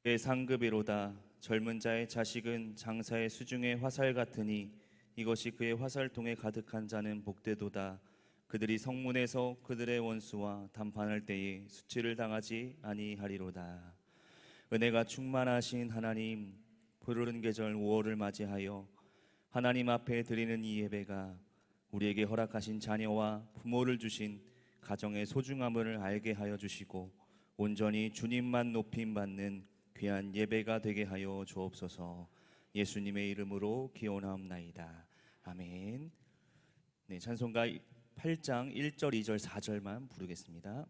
내 상급이로다. 젊은 자의 자식은 장사의 수중의 화살 같으니 이것이 그의 화살통에 가득한 자는 복되도다. 그들이 성문에서 그들의 원수와 담판할 때에 수치를 당하지 아니하리로다. 은혜가 충만하신 하나님, 푸르른 계절 5월을 맞이하여 하나님 앞에 드리는 이 예배가 우리에게 허락하신 자녀와 부모를 주신 가정의 소중함을 알게 하여 주시고 온전히 주님만 높임받는 귀한 예배가 되게 하여 주옵소서. 예수님의 이름으로 기원하옵나이다. 아멘. 네, 찬송가 8장 1절, 2절, 4절만 부르겠습니다.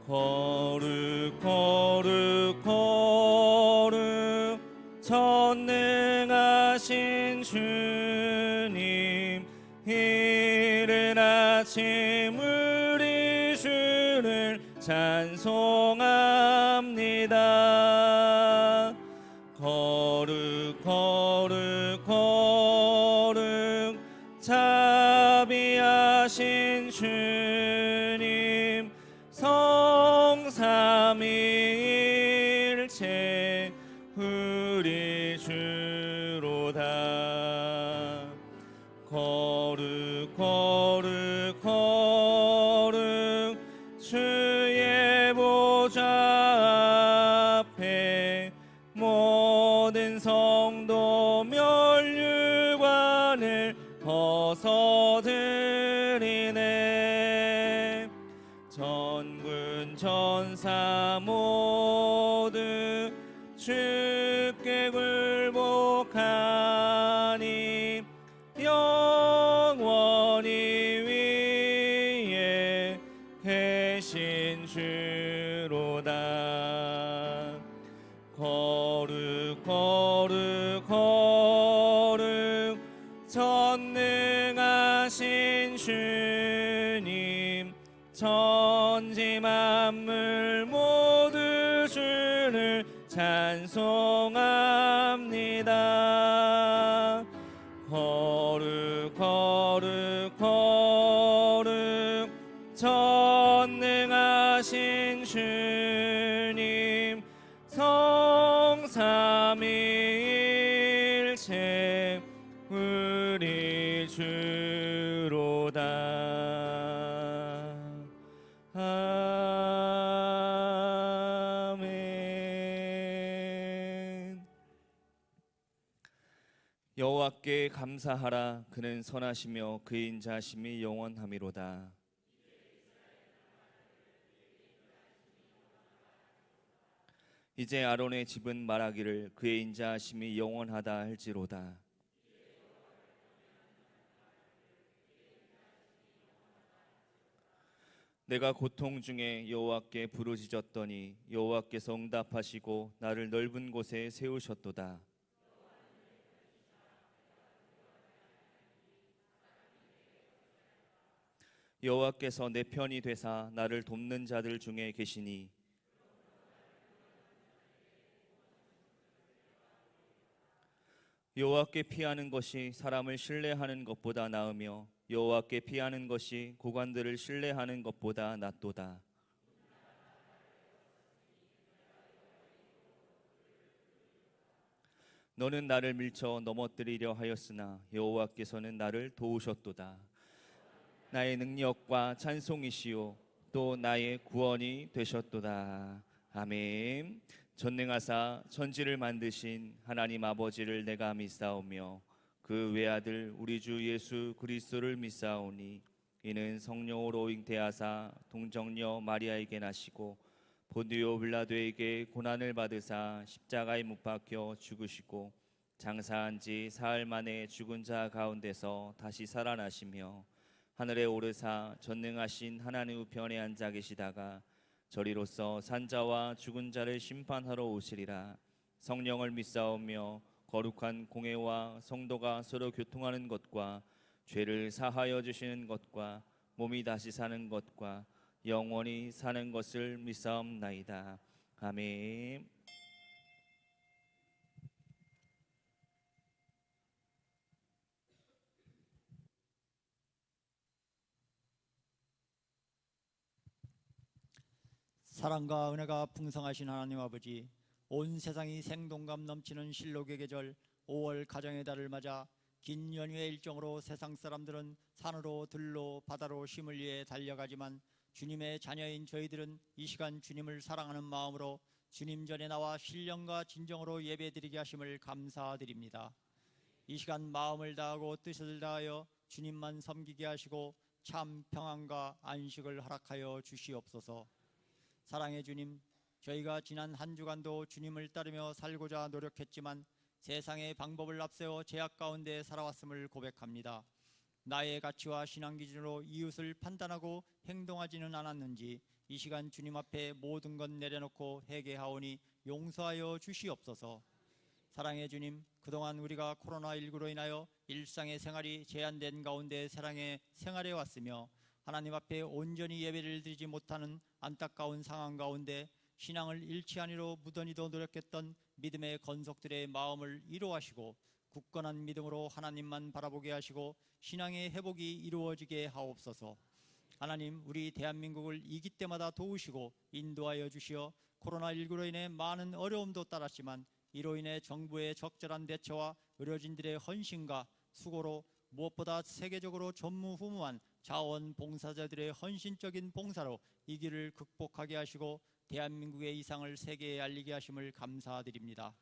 거룩 거룩 거룩 전능하신 주님, 이른 아침 우리 주를 찬송합니다. 거룩 거룩 거룩 자비하신 주님, 성삼위일체 우리 주로다. 거룩 거룩 거룩 주의 보좌 앞에 모든 성도 면류관을 벗어드리네. 전군 전사 모두 주께 굴복하니 영원히 위에 계신 주로다. 거룩 거룩 거룩 전능하신 주님, 천지 만물 모두 주를 찬송합니다. 거룩 거룩 거룩 전능하신 주님, 성삼위일체 우리 주로다. 아멘. 여호와께 감사하라. 그는 선하시며 그의 인자하심이 영원하미로다. 이제 아론의 집은 말하기를 그의 인자하심이 영원하다 할지로다. 내가 고통 중에 여호와께 부르짖었더니 여호와께서 응답하시고 나를 넓은 곳에 세우셨도다. 여호와께서 내 편이 되사 나를 돕는 자들 중에 계시니 여호와께 피하는 것이 사람을 신뢰하는 것보다 나으며 여호와께 피하는 것이 고관들을 신뢰하는 것보다 낫도다. 너는 나를 밀쳐 넘어뜨리려 하였으나 여호와께서는 나를 도우셨도다. 나의 능력과 찬송이시요 또 나의 구원이 되셨도다. 아멘. 전능하사 천지를 만드신 하나님 아버지를 내가 믿사오며 그 외아들 우리 주 예수 그리스도를 믿사오니 이는 성령으로 잉태하사 동정녀 마리아에게 나시고 본디오 빌라도에게 고난을 받으사 십자가에 못 박혀 죽으시고 장사한 지 사흘 만에 죽은 자 가운데서 다시 살아나시며 하늘에 오르사 전능하신 하나님 우편에 앉아 계시다가 저리로서 산자와 죽은 자를 심판하러 오시리라. 성령을 믿사오며 거룩한 공회와 성도가 서로 교통하는 것과 죄를 사하여 주시는 것과 몸이 다시 사는 것과 영원히 사는 것을 믿사옵나이다. 아멘. 사랑과 은혜가 풍성하신 하나님 아버지, 온 세상이 생동감 넘치는 실록의 계절 5월 가정의 달을 맞아 긴 연휴의 일정으로 세상 사람들은 산으로 들로 바다로 쉼을 위해 달려가지만 주님의 자녀인 저희들은 이 시간 주님을 사랑하는 마음으로 주님 전에 나와 신령과 진정으로 예배드리게 하심을 감사드립니다. 이 시간 마음을 다하고 뜻을 다하여 주님만 섬기게 하시고 참 평안과 안식을 허락하여 주시옵소서. 사랑의 주님, 저희가 지난 한 주간도 주님을 따르며 살고자 노력했지만 세상의 방법을 앞세워 제약 가운데 살아왔음을 고백합니다. 나의 가치와 신앙 기준으로 이웃을 판단하고 행동하지는 않았는지 이 시간 주님 앞에 모든 것 내려놓고 회개하오니 용서하여 주시옵소서. 사랑의 주님, 그동안 우리가 코로나19로 인하여 일상의 생활이 제한된 가운데 생활해 왔으며 하나님 앞에 온전히 예배를 드리지 못하는 안타까운 상황 가운데 신앙을 잃지 아니로 무던히도 노력했던 믿음의 건속들의 마음을 위로하시고 굳건한 믿음으로 하나님만 바라보게 하시고 신앙의 회복이 이루어지게 하옵소서. 하나님, 우리 대한민국을 이기 때마다 도우시고 인도하여 주시어 코로나19로 인해 많은 어려움도 따랐지만 이로 인해 정부의 적절한 대처와 의료진들의 헌신과 수고로 무엇보다 세계적으로 전무후무한 자원봉사자들의 헌신적인 봉사로 이 길을 극복하게 하시고 대한민국의 이상을 세계에 알리게 하심을 감사드립니다.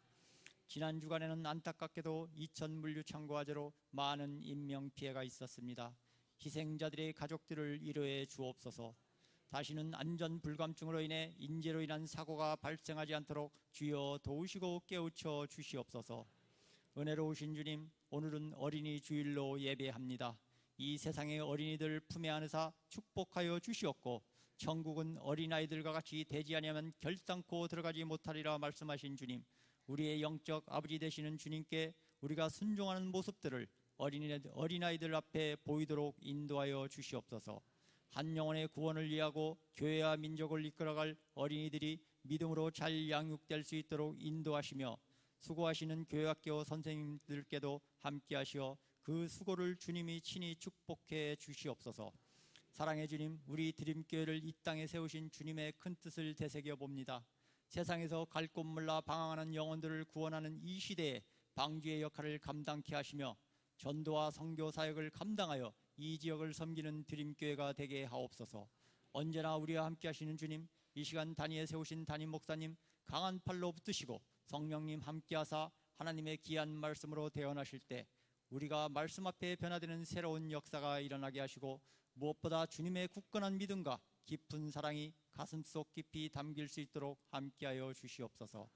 지난 주간에는 안타깝게도 이천 물류 창고 화재로 많은 인명피해가 있었습니다. 희생자들의 가족들을 위로해 주옵소서. 다시는 안전 불감증으로 인해 인재로 인한 사고가 발생하지 않도록 주여 도우시고 깨우쳐 주시옵소서. 은혜로우신 주님, 오늘은 어린이 주일로 예배합니다. 이 세상의 어린이들 품에 안으사 축복하여 주시옵고 천국은 어린아이들과 같이 되지 아니하면 결단코 들어가지 못하리라 말씀하신 주님, 우리의 영적 아버지 되시는 주님께 우리가 순종하는 모습들을 어린아이들 앞에 보이도록 인도하여 주시옵소서. 한 영혼의 구원을 위하고 교회와 민족을 이끌어갈 어린이들이 믿음으로 잘 양육될 수 있도록 인도하시며 수고하시는 교회학교 선생님들께도 함께하시어 그 수고를 주님이 친히 축복해 주시옵소서. 사랑의 주님, 우리 드림교회를 이 땅에 세우신 주님의 큰 뜻을 되새겨 봅니다. 세상에서 갈 곳 몰라 방황하는 영혼들을 구원하는 이 시대에 방주의 역할을 감당케 하시며 전도와 선교 사역을 감당하여 이 지역을 섬기는 드림교회가 되게 하옵소서. 언제나 우리와 함께 하시는 주님, 이 시간 단위에 세우신 담임 목사님 강한 팔로 붙드시고 성령님 함께하사 하나님의 귀한 말씀으로 대언하실 때 우리가 말씀 앞에 변화되는 새로운 역사가 일어나게 하시고 무엇보다 주님의 굳건한 믿음과 깊은 사랑이 가슴속 깊이 담길 수 있도록 함께하여 주시옵소서.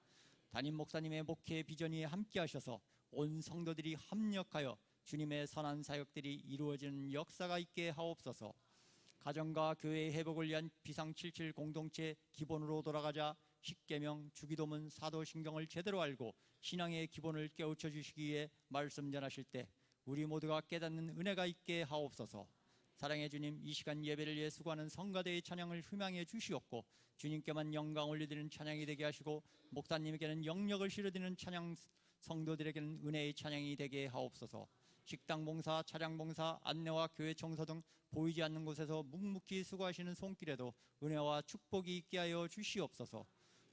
담임 목사님의 목회 비전이 함께하셔서 온 성도들이 합력하여 주님의 선한 사역들이 이루어지는 역사가 있게 하옵소서. 가정과 교회의 회복을 위한 비상77 공동체 기본으로 돌아가자 십계명, 주기도문, 사도신경을 제대로 알고 신앙의 기본을 깨우쳐 주시기 위해 말씀 전하실 때 우리 모두가 깨닫는 은혜가 있게 하옵소서. 사랑의 주님, 이 시간 예배를 위해 수고하는 성가대의 찬양을 흠양해 주시옵고 주님께만 영광 올려드리는 찬양이 되게 하시고 목사님에게는 영력을 실어드리는 찬양, 성도들에게는 은혜의 찬양이 되게 하옵소서. 식당 봉사, 차량 봉사, 안내와 교회 청소 등 보이지 않는 곳에서 묵묵히 수고하시는 손길에도 은혜와 축복이 있게 하여 주시옵소서.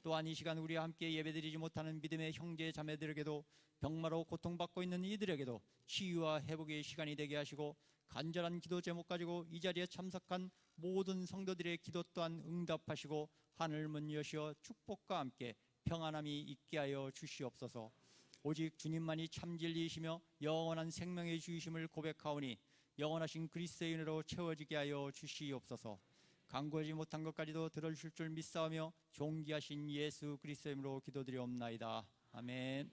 또한 이 시간 우리와 함께 예배드리지 못하는 믿음의 형제 자매들에게도 병마로 고통받고 있는 이들에게도 치유와 회복의 시간이 되게 하시고 간절한 기도 제목 가지고 이 자리에 참석한 모든 성도들의 기도 또한 응답하시고 하늘 문 여시어 축복과 함께 평안함이 있게 하여 주시옵소서. 오직 주님만이 참 진리이시며 영원한 생명의 주이심을 고백하오니 영원하신 그리스도의 은혜로 채워지게 하여 주시옵소서. 간구하지 못한 것까지도 들어주실 줄 믿사오며 존귀하신 예수 그리스도의 이름으로 기도드리옵나이다. 아멘.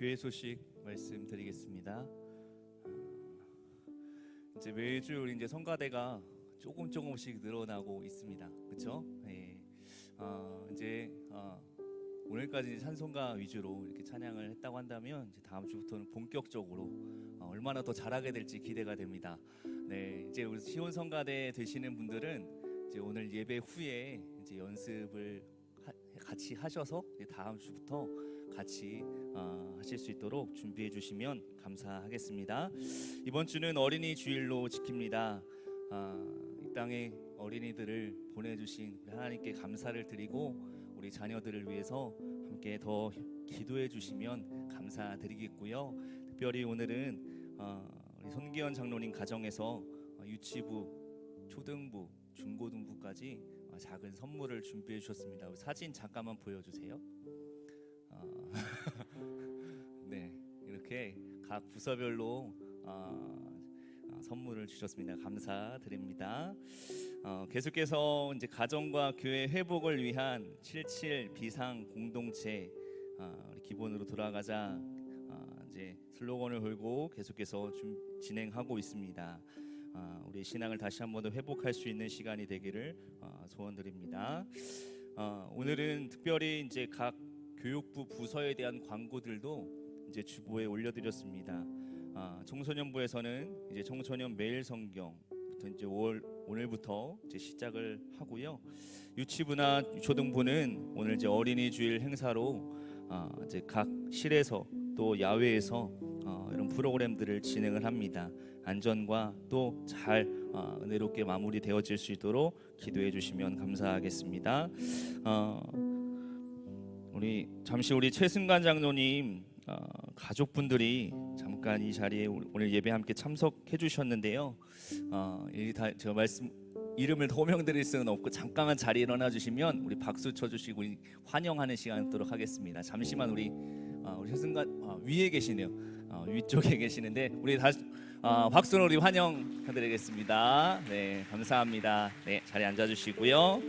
교회 소식 말씀드리겠습니다. 이제 매주 우리 이제 성가대가 조금씩 늘어나고 있습니다. 그렇죠? 네. 이제 오늘까지 찬송가 위주로 이렇게 찬양을 했다고 한다면 이제 다음 주부터는 본격적으로 얼마나 더 잘하게 될지 기대가 됩니다. 네, 이제 우리 시온 성가대 되시는 분들은 이제 오늘 예배 후에 이제 연습을 같이 하셔서 이제 다음 주부터 같이 하실 수 있도록 준비해 주시면 감사하겠습니다. 이번 주는 어린이 주일로 지킵니다. 이 땅에 어린이들을 보내주신 우리 하나님께 감사를 드리고 우리 자녀들을 위해서 함께 더 기도해 주시면 감사드리겠고요. 특별히 오늘은 우리 손기현 장로님 가정에서 유치부, 초등부, 중고등부까지 작은 선물을 준비해 주셨습니다. 우리 사진 잠깐만 보여주세요. 네, 이렇게 각 부서별로 선물을 주셨습니다. 감사드립니다. 계속해서 이제 가정과 교회 회복을 위한 77 비상 공동체 우리 기본으로 돌아가자 이제 슬로건을 걸고 계속해서 진행하고 있습니다. 우리 신앙을 다시 한번 더 회복할 수 있는 시간이 되기를 소원드립니다. 오늘은 특별히 이제 각 교육부 부서에 대한 광고들도 이제 주보에 올려드렸습니다. 청소년부에서는 이제 청소년 매일 성경부터 이제 오늘부터 이제 시작을 하고요. 유치부나 초등부는 오늘 이제 어린이 주일 행사로 이제 각 실에서 또 야외에서 이런 프로그램들을 진행을 합니다. 안전과 또 잘 은혜롭게 마무리되어질 수 있도록 기도해 주시면 감사하겠습니다. 우리 최승관 장로님 가족분들이 잠깐 이 자리에 오늘 예배 함께 참석해 주셨는데요. 제가 이름을 호명드릴 수는 없고 잠깐만 자리에 일어나 주시면 우리 박수 쳐주시고 환영하는 시간 갖도록 하겠습니다. 잠시만 우리 최승관 위에 계시네요. 위쪽에 계시는데 우리 다시 박수로 우리 환영해드리겠습니다. 네, 감사합니다. 네, 자리에 앉아주시고요.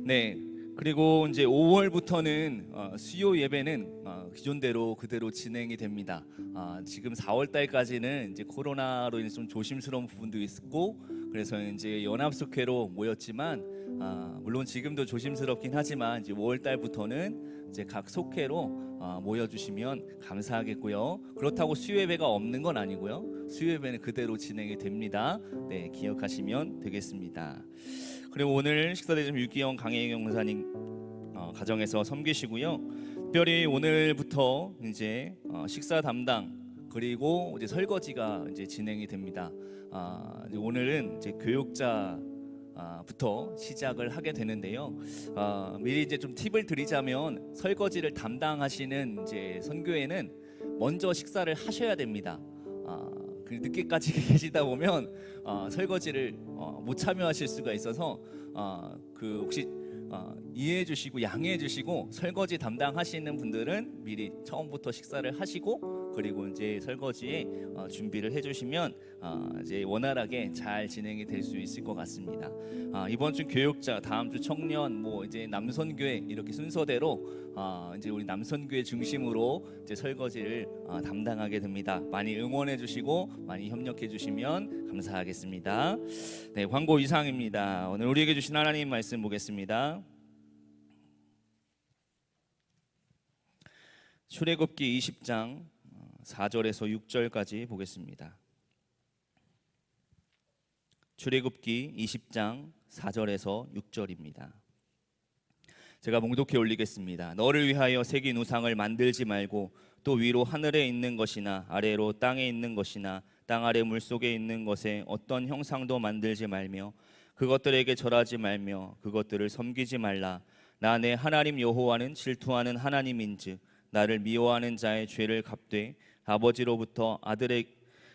네, 그리고 이제 5월부터는 수요 예배는 기존대로 그대로 진행이 됩니다. 지금 4월 달까지는 이제 코로나로 인해서 좀 조심스러운 부분도 있었고, 그래서 이제 연합속회로 모였지만, 물론 지금도 조심스럽긴 하지만 이제 5월 달부터는 이제 각 속회로 모여주시면 감사하겠고요. 그렇다고 수요 예배가 없는 건 아니고요. 수요 예배는 그대로 진행이 됩니다. 네, 기억하시면 되겠습니다. 그리고 오늘 식사대접 유기영 강혜경 목사님 가정에서 섬기시고요. 특별히 오늘부터 이제 식사 담당 그리고 이제 설거지가 이제 진행이 됩니다. 이제 오늘은 이제 교육자부터 시작을 하게 되는데요. 미리 이제 좀 팁을 드리자면 설거지를 담당하시는 이제 선교회는 먼저 식사를 하셔야 됩니다. 늦게까지 계시다 보면 설거지를 못 참여하실 수가 있어서 혹시 이해해 주시고 양해해 주시고 설거지 담당하시는 분들은 미리 처음부터 식사를 하시고 그리고 이제 설거지에 준비를 해주시면 이제 원활하게 잘 진행이 될 수 있을 것 같습니다. 이번 주 교육자, 다음 주 청년, 뭐 이제 남선교회 이렇게 순서대로 이제 우리 남선교회 중심으로 이제 설거지를 담당하게 됩니다. 많이 응원해 주시고 많이 협력해 주시면 감사하겠습니다. 네, 광고 이상입니다. 오늘 우리에게 주신 하나님 말씀 보겠습니다. 출애굽기 20장 4절에서 6절까지 보겠습니다. 출애굽기 20장 4절에서 6절입니다. 제가 몽독해 올리겠습니다. 너를 위하여 새긴 우상을 만들지 말고 또 위로 하늘에 있는 것이나 아래로 땅에 있는 것이나 땅 아래 물속에 있는 것에 어떤 형상도 만들지 말며 그것들에게 절하지 말며 그것들을 섬기지 말라. 나 내 하나님 여호와는 질투하는 하나님인즉 나를 미워하는 자의 죄를 갚되 아버지로부터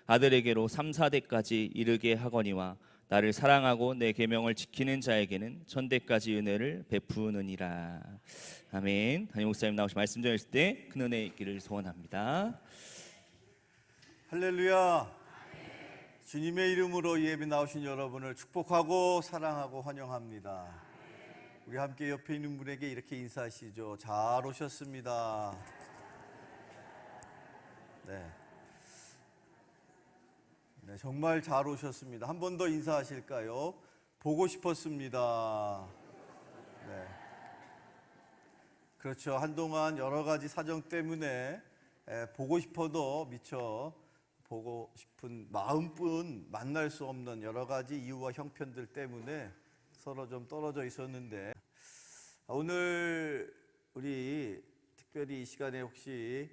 아들에게로 3, 4대까지 이르게 하거니와 나를 사랑하고 내 계명을 지키는 자에게는 천대까지 은혜를 베푸느니라. 아멘. 담임 목사님 나오시 말씀 전했을 때 큰 은혜 있기를 소원합니다. 할렐루야. 주님의 이름으로 예배 나오신 여러분을 축복하고 사랑하고 환영합니다. 우리 함께 옆에 있는 분에게 이렇게 인사하시죠. 잘 오셨습니다. 네. 네, 정말 잘 오셨습니다. 한 번 더 인사하실까요? 보고 싶었습니다. 네. 그렇죠. 한동안 여러 가지 사정 때문에 보고 싶어도 미처 보고 싶은 마음뿐 만날 수 없는 여러 가지 이유와 형편들 때문에 서로 좀 떨어져 있었는데, 오늘 우리 특별히 이 시간에 혹시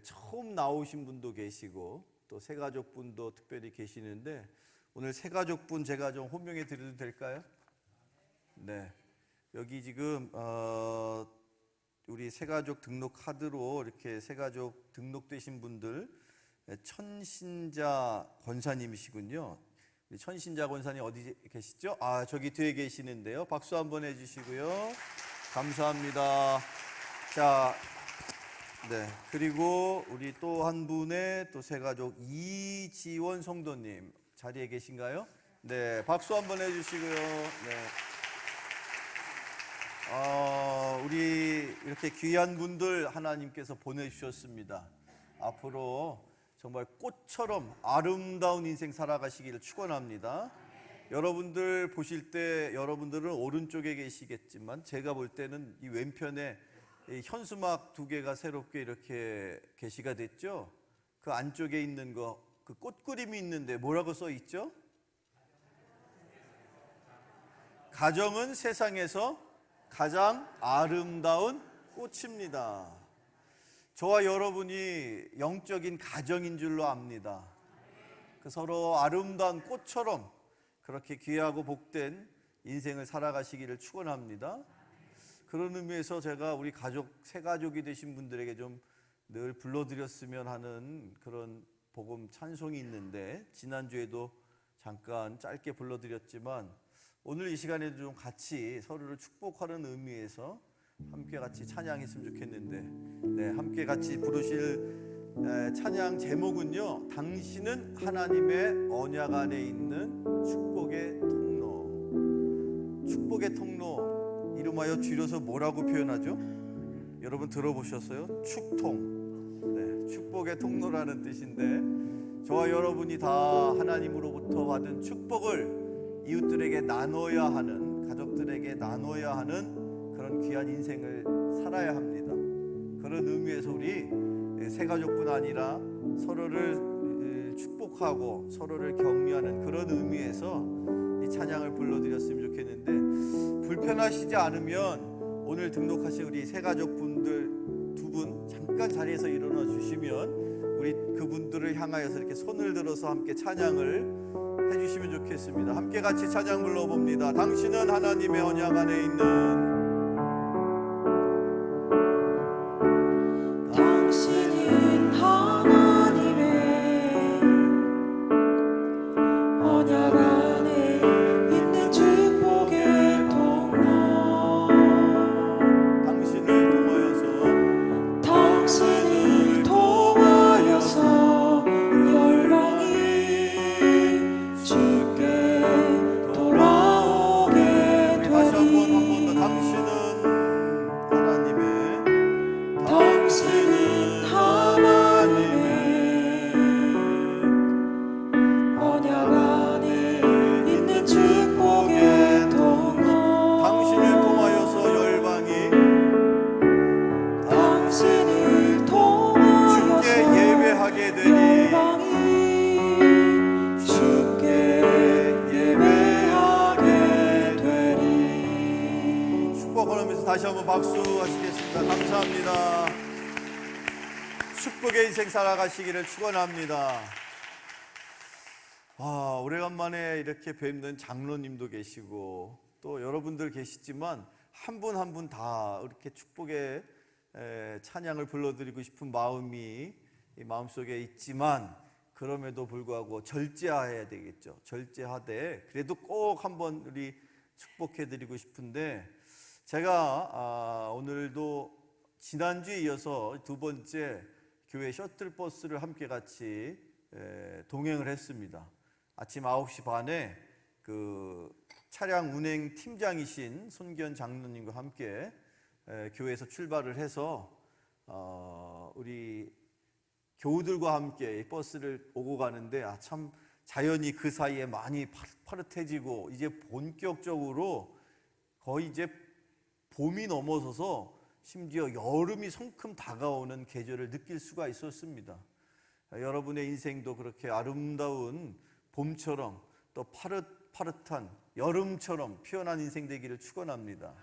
처음 나오신 분도 계시고 또 새가족분도 특별히 계시는데, 오늘 새가족분 제가 좀 호명해 드려도 될까요? 네, 여기 지금 우리 새가족 등록 카드로 이렇게 새가족 등록되신 분들, 천신자 권사님이시군요. 우리 천신자 권사님 어디 계시죠? 아, 저기 뒤에 계시는데요. 박수 한번 해주시고요. 감사합니다. 자, 네, 그리고 우리 또 한 분의 또 새가족 이지원 성도님 자리에 계신가요? 네, 박수 한번 해주시고요. 네. 우리 이렇게 귀한 분들 하나님께서 보내주셨습니다. 앞으로 정말 꽃처럼 아름다운 인생 살아가시기를 축원합니다. 여러분들 보실 때 여러분들은 오른쪽에 계시겠지만 제가 볼 때는 이 왼편에 이 현수막 2개가 새롭게 이렇게 게시가 됐죠. 그 안쪽에 있는 거, 그 꽃 그림이 있는데 뭐라고 써 있죠? 가정은 세상에서 가장 아름다운 꽃입니다. 저와 여러분이 영적인 가정인 줄로 압니다. 그 서로 아름다운 꽃처럼 그렇게 귀하고 복된 인생을 살아가시기를 축원합니다. 그런 의미에서 제가 우리 가족, 새가족이 되신 분들에게 좀 늘 불러드렸으면 하는 그런 복음 찬송이 있는데, 지난주에도 잠깐 짧게 불러드렸지만 오늘 이 시간에도 좀 같이 서로를 축복하는 의미에서 함께 같이 찬양했으면 좋겠는데, 네, 함께 같이 부르실 찬양 제목은요, 당신은 하나님의 언약 안에 있는 축복의 통로. 축복의 통로, 이름하여 줄여서 뭐라고 표현하죠? 여러분 들어보셨어요? 축통. 네, 축복의 통로라는 뜻인데, 저와 여러분이 다 하나님으로부터 받은 축복을 이웃들에게 나눠야 하는, 가족들에게 나눠야 하는 그런 귀한 인생을 살아야 합니다. 그런 의미에서 우리 새가족뿐 아니라 서로를 축복하고 서로를 격려하는 그런 의미에서 이 찬양을 불러드렸으면 좋겠는데, 불편하시지 않으면 오늘 등록하신 우리 새가족분들 2분 잠깐 자리에서 일어나 주시면 우리 그분들을 향하여서 이렇게 손을 들어서 함께 찬양을 해주시면 좋겠습니다. 함께 같이 찬양 불러봅니다. 당신은 하나님의 언약 안에 있는, 당신은 하나님의 언약 안에 있는 축복의 통로. 당신을 통하여서 열방이 주께 돌아오게 다시 한 번 되리. 더, 당신은 하나님의 언약 안에 있는 축복의 통로. 당신을 통하여서 열방이 당신을 통하여서 주께 예배하게 되니, 열방이 주께 예배하게 되리. 축복하면서 다시 한번 박수 하시겠습니다. 감사합니다. 축복의 인생 살아가시기를 축원합니다. 오래간만에 이렇게 뵙는 장로님도 계시고 또 여러분들 계시지만 한 분 한 분 다 이렇게 축복의 찬양을 불러드리고 싶은 마음이 이 마음속에 있지만, 그럼에도 불구하고 절제해야 되겠죠. 절제하되 그래도 꼭 한번 우리 축복해드리고 싶은데, 제가 오늘도 지난주에 이어서 2번째 교회 셔틀버스를 함께 같이 동행을 했습니다. 아침 9시 반에 그 차량 운행 팀장이신 손기현 장로님과 함께 교회에서 출발을 해서 우리 교우들과 함께 버스를 오고 가는데 참 자연이 그 사이에 많이 파릇해지고 이제 본격적으로 거의 이제 봄이 넘어서서 심지어 여름이 성큼 다가오는 계절을 느낄 수가 있었습니다. 여러분의 인생도 그렇게 아름다운 봄처럼 또 파릇파릇한 여름처럼 피어난 인생 되기를 축원합니다.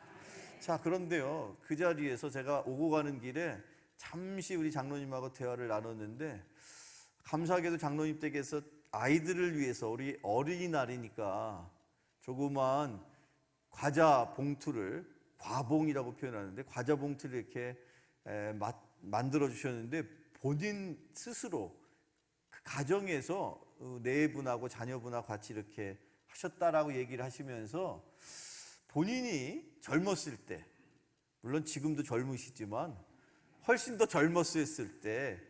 자, 그런데요, 그 자리에서 제가 오고 가는 길에 잠시 우리 장로님하고 대화를 나눴는데, 감사하게도 장로님 댁에서 아이들을 위해서 우리 어린이날이니까 조그만 과자 봉투를, 과봉이라고 표현하는데 과자 봉투를 이렇게 만들어 주셨는데, 본인 스스로 그 가정에서 네 분하고 자녀분하고 같이 이렇게 하셨다라고 얘기를 하시면서, 본인이 젊었을 때, 물론 지금도 젊으시지만 훨씬 더 젊었을 때,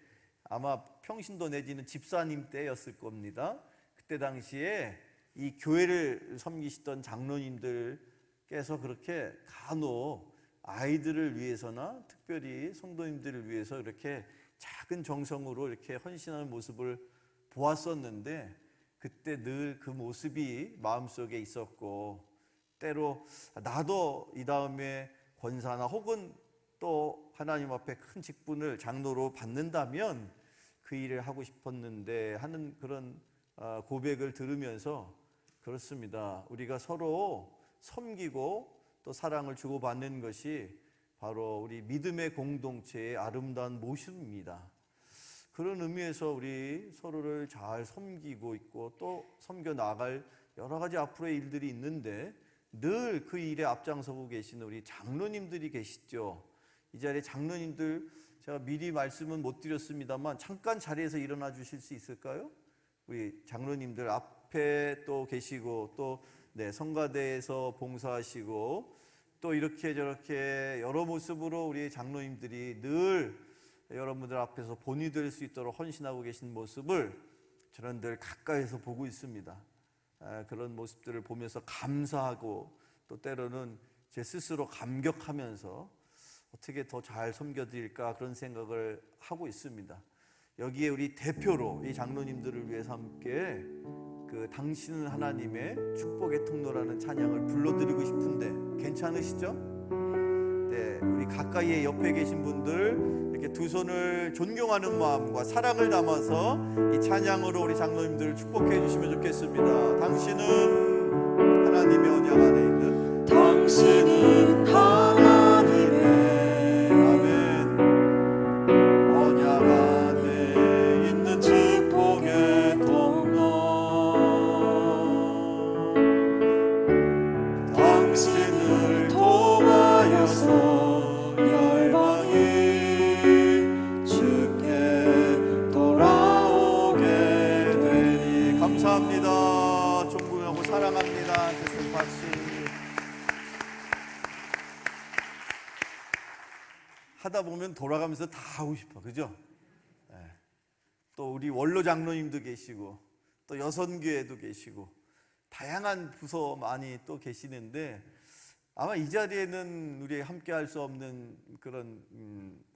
아마 평신도 내지는 집사님 때였을 겁니다. 그때 당시에 이 교회를 섬기시던 장로님들께서 그렇게 간혹 아이들을 위해서나 특별히 성도님들을 위해서 이렇게 작은 정성으로 이렇게 헌신하는 모습을 보았었는데, 그때 늘 그 모습이 마음속에 있었고, 때로 나도 이 다음에 권사나 혹은 또 하나님 앞에 큰 직분을 장로로 받는다면 그 일을 하고 싶었는데 하는 그런 고백을 들으면서, 그렇습니다. 우리가 서로 섬기고 또 사랑을 주고받는 것이 바로 우리 믿음의 공동체의 아름다운 모습입니다. 그런 의미에서 우리 서로를 잘 섬기고 있고 또 섬겨 나갈 여러 가지 앞으로의 일들이 있는데, 늘 그 일에 앞장서고 계시는 우리 장로님들이 계시죠. 이 자리에 장로님들, 제가 미리 말씀은 못 드렸습니다만 잠깐 자리에서 일어나 주실 수 있을까요? 우리 장로님들 앞에 또 계시고, 또 성가대에서 봉사하시고, 또 이렇게 저렇게 여러 모습으로 우리 장로님들이 늘 여러분들 앞에서 본이 될 수 있도록 헌신하고 계신 모습을 저는 늘 가까이서 보고 있습니다. 그런 모습들을 보면서 감사하고, 또 때로는 제 스스로 감격하면서 어떻게 더 잘 섬겨드릴까 그런 생각을 하고 있습니다. 여기에 우리 대표로 이 장로님들을 위해서 함께 그 당신은 하나님의 축복의 통로라는 찬양을 불러드리고 싶은데 괜찮으시죠? 네, 우리 가까이에 옆에 계신 분들 이렇게 두 손을 존경하는 마음과 사랑을 담아서 이 찬양으로 우리 장로님들을 축복해 주시면 좋겠습니다. 당신은 하나님의 언약 안에 있는, 당신은 하나님의 아멘, 언약 안에 있는 축복의 통로, 당신을 통하여서 열방이 주께 돌아오게 되니. 감사합니다. 존경하고 사랑합니다. 뜻은 박수. 하다 보면 돌아가면서 다 하고 싶어, 그죠? 또 우리 원로 장로님도 계시고, 또 여선교회도 계시고, 다양한 부서 많이 또 계시는데, 아마 이 자리에는 우리 함께 할 수 없는 그런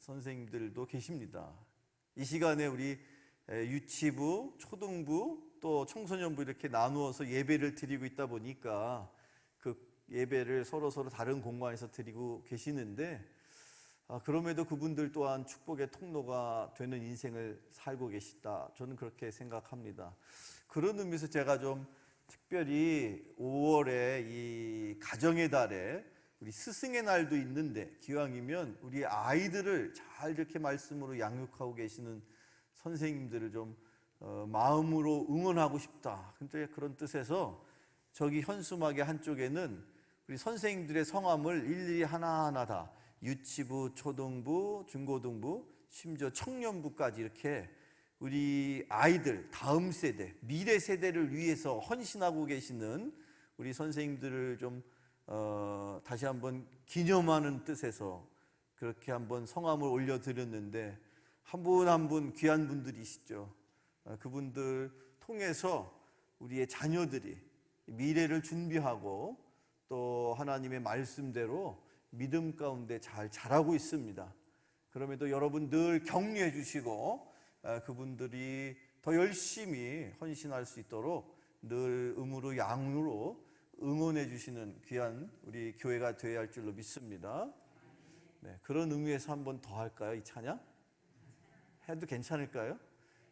선생님들도 계십니다. 이 시간에 우리 유치부, 초등부, 또 청소년부 이렇게 나누어서 예배를 드리고 있다 보니까 그 예배를 서로 다른 공간에서 드리고 계시는데, 그럼에도 그분들 또한 축복의 통로가 되는 인생을 살고 계시다, 저는 그렇게 생각합니다. 그런 의미에서 제가 좀 특별히 5월에 이 가정의 달에 우리 스승의 날도 있는데, 기왕이면 우리 아이들을 잘 이렇게 말씀으로 양육하고 계시는 선생님들을 좀 마음으로 응원하고 싶다, 근데 그런 뜻에서 저기 현수막의 한쪽에는 우리 선생님들의 성함을 일일이 하나하나 다, 유치부, 초등부, 중고등부, 심지어 청년부까지 이렇게 우리 아이들, 다음 세대, 미래 세대를 위해서 헌신하고 계시는 우리 선생님들을 좀 다시 한번 기념하는 뜻에서 그렇게 한번 성함을 올려드렸는데, 한 분 한 분 귀한 분들이시죠. 그분들 통해서 우리의 자녀들이 미래를 준비하고 또 하나님의 말씀대로 믿음 가운데 잘 자라고 있습니다. 그럼에도 여러분 늘 격려해 주시고 그분들이 더 열심히 헌신할 수 있도록 늘 음으로 양으로 응원해 주시는 귀한 우리 교회가 되어야 할 줄로 믿습니다. 네, 그런 의미에서 한 번 더 할까요? 이 찬양? 해도 괜찮을까요?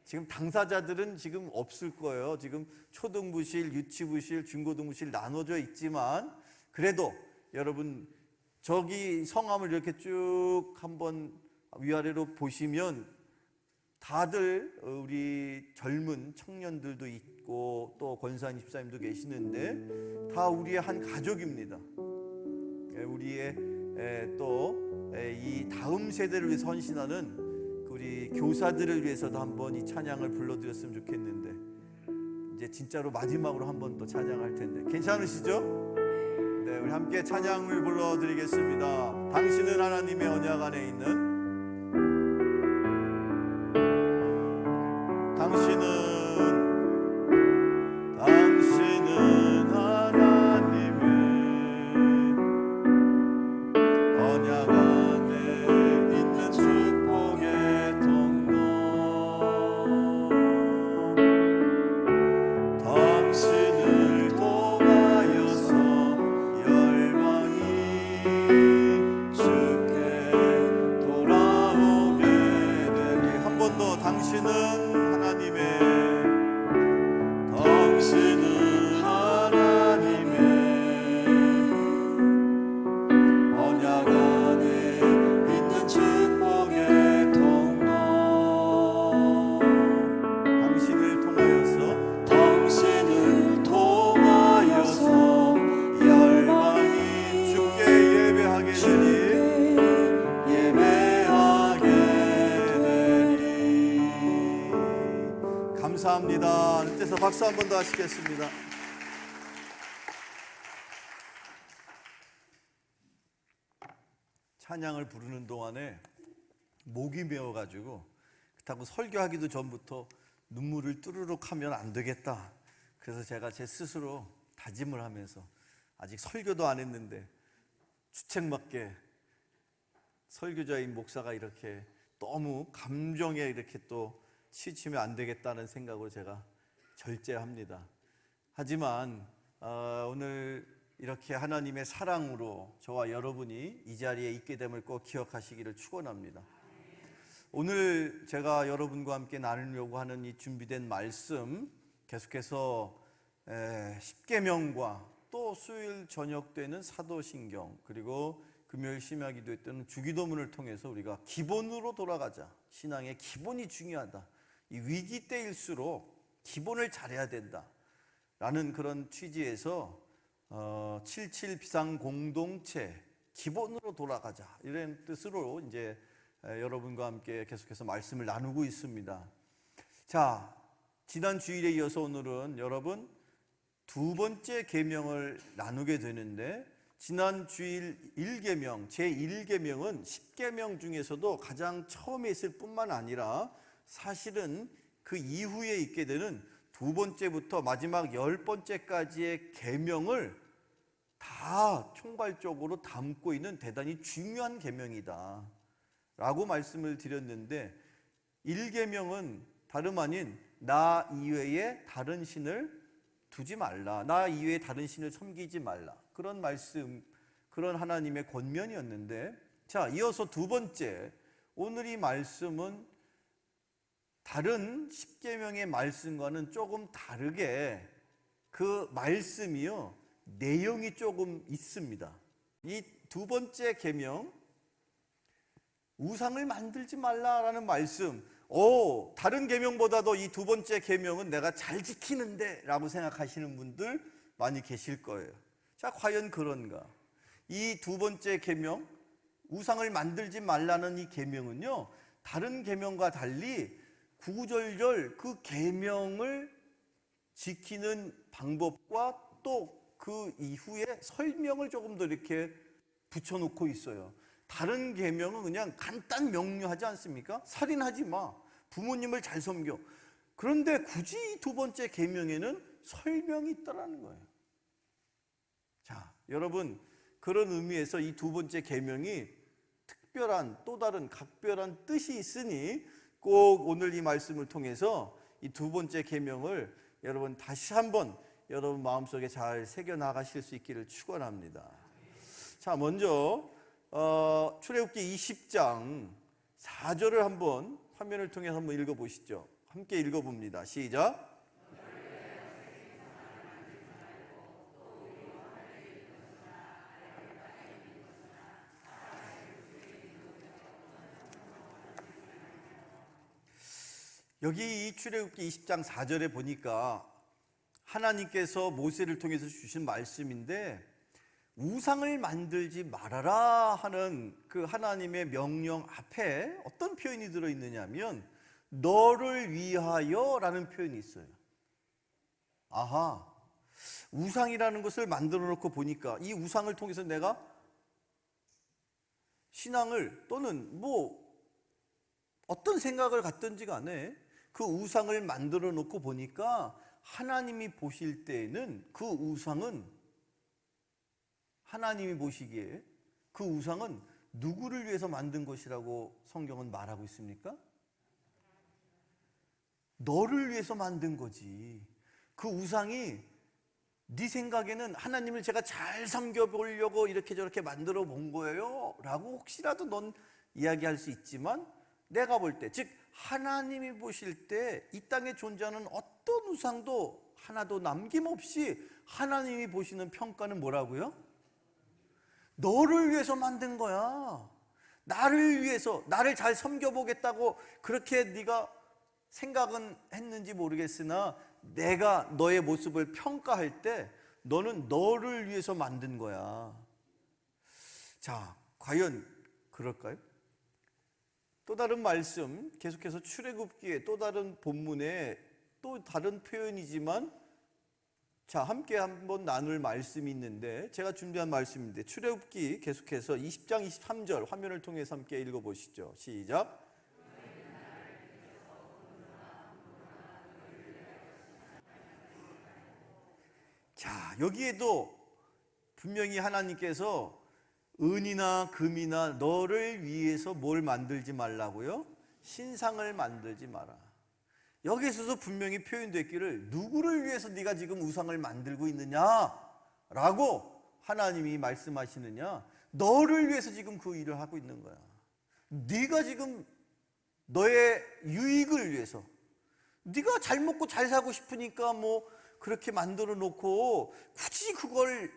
지금 당사자들은 지금 없을 거예요. 지금 초등부실, 유치부실, 중고등부실 나눠져 있지만 그래도 여러분 저기 성함을 이렇게 쭉 한번 위아래로 보시면 다들 우리 젊은 청년들도 있고 또 권사님 집사님도 계시는데 다 우리의 한 가족입니다. 우리의 또 이 다음 세대를 위해서 헌신하는 우리 교사들을 위해서도 한번 이 찬양을 불러드렸으면 좋겠는데 이제 진짜로 마지막으로 한 번 더 찬양할 텐데 괜찮으시죠? 네, 우리 함께 찬양을 불러드리겠습니다. 당신은 하나님의 언약 안에 있는 당신은 하나님의 언약 안에 있는 축복의 통로 당신을 통하여서 열방이 주께 돌아오게 되리. 한 번 더 당신은 언약 안에 있는 축복의 통로 당신을 통하여서 열방이 주께 예배하게 되리. 감사합니다. 그때서 박수 한 번 더 하시겠습니다. 찬양을 부르는 동안에 목이 메어가지고 그렇다고 설교하기도 전부터 눈물을 뚜루룩 하면 안 되겠다. 그래서 제가 제 스스로 다짐을 하면서 아직 설교도 안 했는데 주책맞게 설교자인 목사가 이렇게 너무 감정에 이렇게 또 치우치면 안 되겠다는 생각으로 제가 절제합니다. 하지만 오늘 이렇게 하나님의 사랑으로 저와 여러분이 이 자리에 있게 됨을 꼭 기억하시기를 축원합니다. 오늘 제가 여러분과 함께 나누려고 하는 이 준비된 말씀 계속해서 십계명과 또 수요일 저녁 때는 사도신경 그리고 금요일 심야기도회 때는 주기도문을 통해서 우리가 기본으로 돌아가자. 신앙의 기본이 중요하다. 이 위기 때일수록 기본을 잘해야 된다 라는 그런 취지에서 77 비상 공동체 기본으로 돌아가자 이런 뜻으로 이제 여러분과 함께 계속해서 말씀을 나누고 있습니다. 자, 지난 주일에 이어서 오늘은 여러분 두 번째 계명을 나누게 되는데 지난 주일 1계명 제1계명은 10계명 중에서도 가장 처음에 있을 뿐만 아니라 사실은 그 이후에 있게 되는 두 번째부터 마지막 10번째까지의 계명을 다 총괄적으로 담고 있는 대단히 중요한 계명이다 라고 말씀을 드렸는데 1계명은 다름 아닌 나 이외에 다른 신을 두지 말라, 나 이외에 다른 신을 섬기지 말라, 그런 말씀, 그런 하나님의 권면이었는데, 자, 이어서 두 번째 오늘 이 말씀은 다른 10계명의 말씀과는 조금 다르게 그 말씀이요 내용이 조금 있습니다. 이 두 번째 계명 우상을 만들지 말라라는 말씀, 다른 계명보다도 이 두 번째 계명은 내가 잘 지키는데 라고 생각하시는 분들 많이 계실 거예요. 자, 과연 그런가? 이 두 번째 계명 우상을 만들지 말라는 이 계명은요 다른 계명과 달리 구구절절 그 계명을 지키는 방법과 또 그 이후에 설명을 조금 더 이렇게 붙여놓고 있어요. 다른 계명은 그냥 간단 명료하지 않습니까? 살인하지 마, 부모님을 잘 섬겨. 그런데 굳이 이 두 번째 계명에는 설명이 있다라는 거예요. 자, 여러분, 그런 의미에서 이 두 번째 계명이 특별한 또 다른 각별한 뜻이 있으니 꼭 오늘 이 말씀을 통해서 이 두 번째 계명을 여러분 다시 한번 여러분 마음속에 잘 새겨 나가실 수 있기를 축원합니다. 자, 먼저 출애굽기 20장 4절을 한번 화면을 통해서 한번 읽어보시죠. 함께 읽어봅니다. 시작. 여기 이 출애굽기 20장 4절에 보니까 하나님께서 모세를 통해서 주신 말씀인데 우상을 만들지 말아라 하는 그 하나님의 명령 앞에 어떤 표현이 들어있느냐면 너를 위하여 라는 표현이 있어요. 아하, 우상이라는 것을 만들어 놓고 보니까 이 우상을 통해서 내가 신앙을 또는 뭐 어떤 생각을 갖든지 간에 그 우상을 만들어 놓고 보니까 하나님이 보실 때에는 그 우상은 하나님이 보시기에 그 우상은 누구를 위해서 만든 것이라고 성경은 말하고 있습니까? 너를 위해서 만든 거지. 그 우상이 네 생각에는 하나님을 제가 잘 섬겨보려고 이렇게 저렇게 만들어 본 거예요 라고 혹시라도 넌 이야기할 수 있지만 내가 볼 때, 즉 하나님이 보실 때 이 땅에 존재하는 어떤 우상도 하나도 남김없이 하나님이 보시는 평가는 뭐라고요? 너를 위해서 만든 거야. 나를 위해서, 나를 잘 섬겨보겠다고 그렇게 네가 생각은 했는지 모르겠으나 내가 너의 모습을 평가할 때 너는 너를 위해서 만든 거야. 자, 과연 그럴까요? 또 다른 말씀, 계속해서 출애굽기의 또 다른 본문에 또 다른 표현이지만 자, 함께 한번 나눌 말씀이 있는데 제가 준비한 말씀인데 출애굽기 계속해서 20장 23절 화면을 통해서 함께 읽어보시죠. 시작. 자, 여기에도 분명히 하나님께서 은이나 금이나 너를 위해서 뭘 만들지 말라고요? 신상을 만들지 마라. 여기에서도 분명히 표현됐기를 누구를 위해서 네가 지금 우상을 만들고 있느냐라고 하나님이 말씀하시느냐? 너를 위해서 지금 그 일을 하고 있는 거야. 네가 지금 너의 유익을 위해서, 네가 잘 먹고 잘 사고 싶으니까 뭐 그렇게 만들어 놓고 굳이 그걸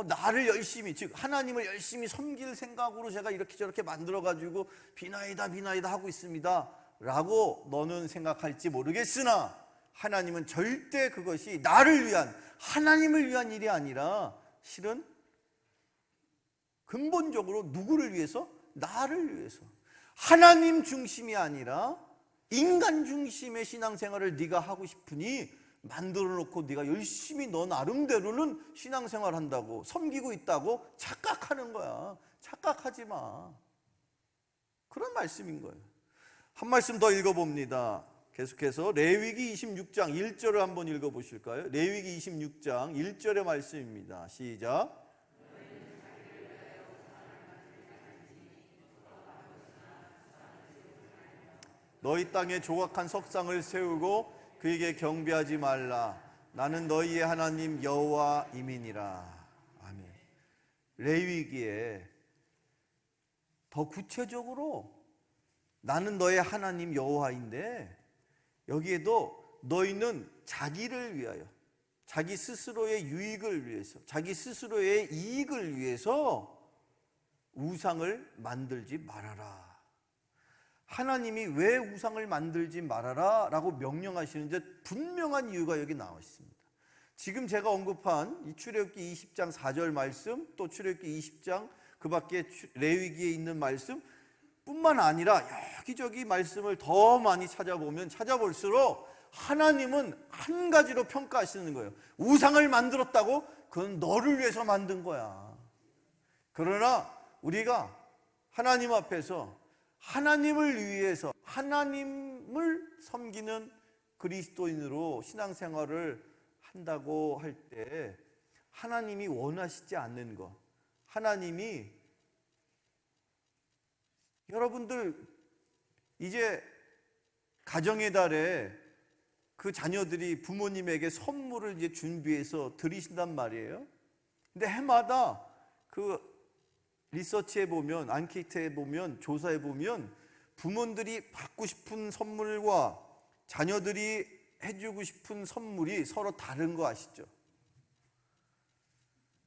나를 열심히, 즉 하나님을 열심히 섬길 생각으로 제가 이렇게 저렇게 만들어 가지고 비나이다 하고 있습니다 라고 너는 생각할지 모르겠으나 하나님은 절대 그것이 나를 위한, 하나님을 위한 일이 아니라 실은 근본적으로 누구를 위해서? 나를 위해서. 하나님 중심이 아니라 인간 중심의 신앙생활을 네가 하고 싶으니 만들어 놓고 네가 열심히 너 나름대로는 신앙생활 한다고 섬기고 있다고 착각하는 거야. 착각하지 마. 그런 말씀인 거예요. 한 말씀 더 읽어봅니다. 계속해서 레위기 26장 1절을 한번 읽어보실까요? 레위기 26장 1절의 말씀입니다. 시작. 너희 땅에 조각한 석상을 세우고 그에게 경배하지 말라. 나는 너희의 하나님 여호와임이니라. 아멘. 레위기에 더 구체적으로 나는 너의 하나님 여호와인데 여기에도 너희는 자기를 위하여, 자기 스스로의 유익을 위해서, 자기 스스로의 이익을 위해서 우상을 만들지 말아라. 하나님이 왜 우상을 만들지 말아라 라고 명령하시는지 분명한 이유가 여기 나와 있습니다. 지금 제가 언급한 이 출애굽기 20장 4절 말씀, 또 출애굽기 20장 그 밖에 레위기에 있는 말씀 뿐만 아니라 여기저기 말씀을 더 많이 찾아보면 찾아볼수록 하나님은 한 가지로 평가하시는 거예요. 우상을 만들었다고? 그건 너를 위해서 만든 거야. 그러나 우리가 하나님 앞에서 하나님을 위해서 하나님을 섬기는 그리스도인으로 신앙생활을 한다고 할 때 하나님이 원하시지 않는 것, 하나님이 여러분들 이제 가정의 달에 그 자녀들이 부모님에게 선물을 이제 준비해서 드리신단 말이에요. 근데 해마다 그 리서치해 보면, 앙케이트해 보면, 조사해 보면 부모들이 받고 싶은 선물과 자녀들이 해주고 싶은 선물이 서로 다른 거 아시죠?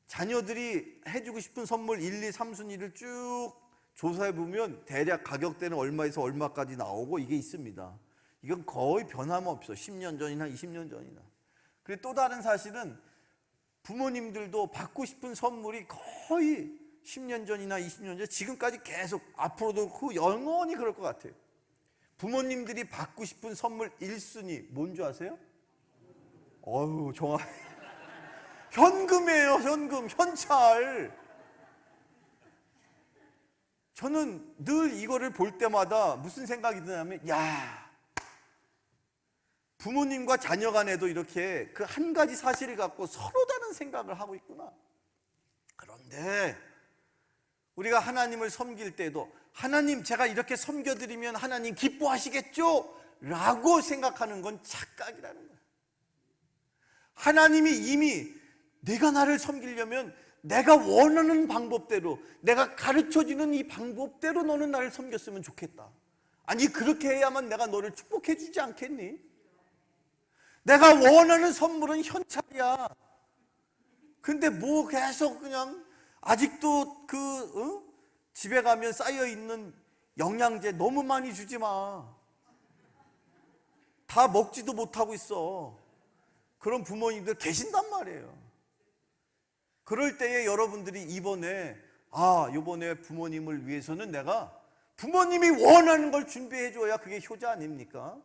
자녀들이 해주고 싶은 선물 1, 2, 3순위를 쭉 조사해 보면 대략 가격대는 얼마에서 얼마까지 나오고 이게 있습니다. 이건 거의 변함없어. 10년 전이나 20년 전이나. 그리고 또 다른 사실은 부모님들도 받고 싶은 선물이 거의 10년 전이나 20년 전, 지금까지 계속 앞으로도 그 영원히 그럴 것 같아요. 부모님들이 받고 싶은 선물 1순위 뭔지 아세요? 어휴, 정말 현금이에요. 현금, 현찰. 저는 늘 이거를 볼 때마다 무슨 생각이 드냐면, 야, 부모님과 자녀 간에도 이렇게 그 한 가지 사실을 갖고 서로 다른 생각을 하고 있구나. 그런데 우리가 하나님을 섬길 때도 하나님, 제가 이렇게 섬겨드리면 하나님 기뻐하시겠죠? 라고 생각하는 건 착각이라는 거예요. 하나님이 이미 내가 나를 섬기려면 내가 원하는 방법대로, 내가 가르쳐주는 이 방법대로 너는 나를 섬겼으면 좋겠다. 아니, 그렇게 해야만 내가 너를 축복해 주지 않겠니? 내가 원하는 선물은 현찰이야. 근데 뭐 계속 그냥 아직도 집에 가면 쌓여있는 영양제 너무 많이 주지 마. 다 먹지도 못하고 있어. 그런 부모님들 계신단 말이에요. 그럴 때에 여러분들이 이번에 부모님을 위해서는 내가 부모님이 원하는 걸 준비해 줘야 그게 효자 아닙니까?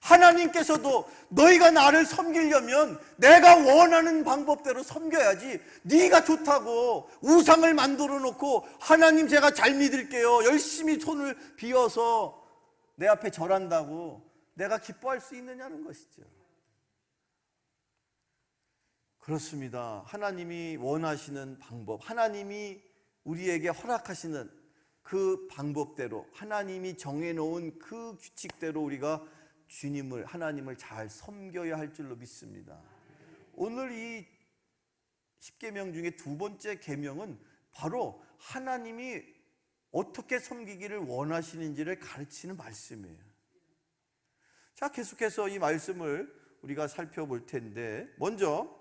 하나님께서도 너희가 나를 섬기려면 내가 원하는 방법대로 섬겨야지, 네가 좋다고 우상을 만들어 놓고 하나님 제가 잘 믿을게요, 열심히 손을 비어서 내 앞에 절한다고 내가 기뻐할 수 있느냐는 것이죠. 그렇습니다. 하나님이 원하시는 방법, 하나님이 우리에게 허락하시는 그 방법대로, 하나님이 정해놓은 그 규칙대로 우리가 주님을, 하나님을 잘 섬겨야 할 줄로 믿습니다. 오늘 이 10계명 중에 두 번째 계명은 바로 하나님이 어떻게 섬기기를 원하시는지를 가르치는 말씀이에요. 자, 계속해서 이 말씀을 우리가 살펴볼 텐데, 먼저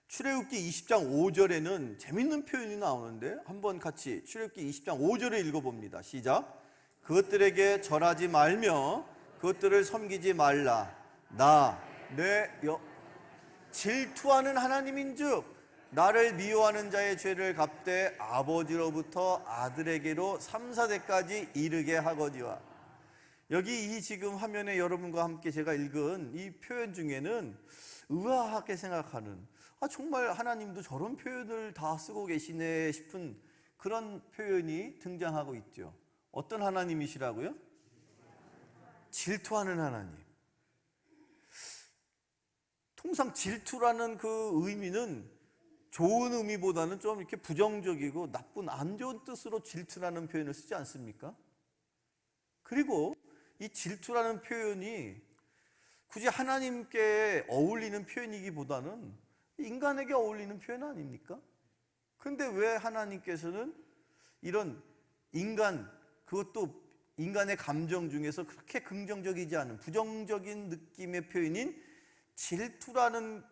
출애굽기 20장 5절에는 재밌는 표현이 나오는데 한번 같이 출애굽기 20장 5절을 읽어봅니다. 시작. 그것들에게 절하지 말며 그것들을 섬기지 말라. 나 내 질투하는 하나님인즉 나를 미워하는 자의 죄를 갚되 아버지로부터 아들에게로 3, 4대까지 이르게 하거니와. 여기 이 지금 화면에 여러분과 함께 제가 읽은 이 표현 중에는 의아하게 생각하는, 정말 하나님도 저런 표현을 다 쓰고 계시네 싶은 그런 표현이 등장하고 있죠. 어떤 하나님이시라고요? 질투하는 하나님. 통상 질투라는 그 의미는 좋은 의미보다는 좀 이렇게 부정적이고 나쁜, 안 좋은 뜻으로 질투라는 표현을 쓰지 않습니까? 그리고 이 질투라는 표현이 굳이 하나님께 어울리는 표현이기보다는 인간에게 어울리는 표현 아닙니까? 근데 왜 하나님께서는 이런 인간, 그것도 인간의 감정 중에서 그렇게 긍정적이지 않은 부정적인 느낌의 표현인 질투라는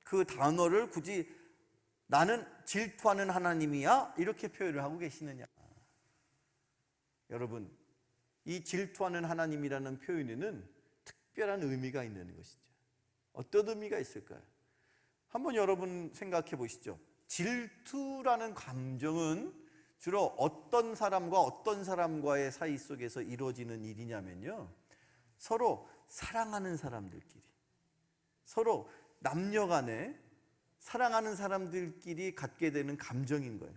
그 단어를 굳이 나는 질투하는 하나님이야 이렇게 표현을 하고 계시느냐? 여러분, 이 질투하는 하나님이라는 표현에는 특별한 의미가 있는 것이죠. 어떤 의미가 있을까요? 한번 여러분 생각해 보시죠. 질투라는 감정은 주로 어떤 사람과 어떤 사람과의 사이 속에서 이루어지는 일이냐면요, 서로 사랑하는 사람들끼리, 서로 남녀 간에 사랑하는 사람들끼리 갖게 되는 감정인 거예요.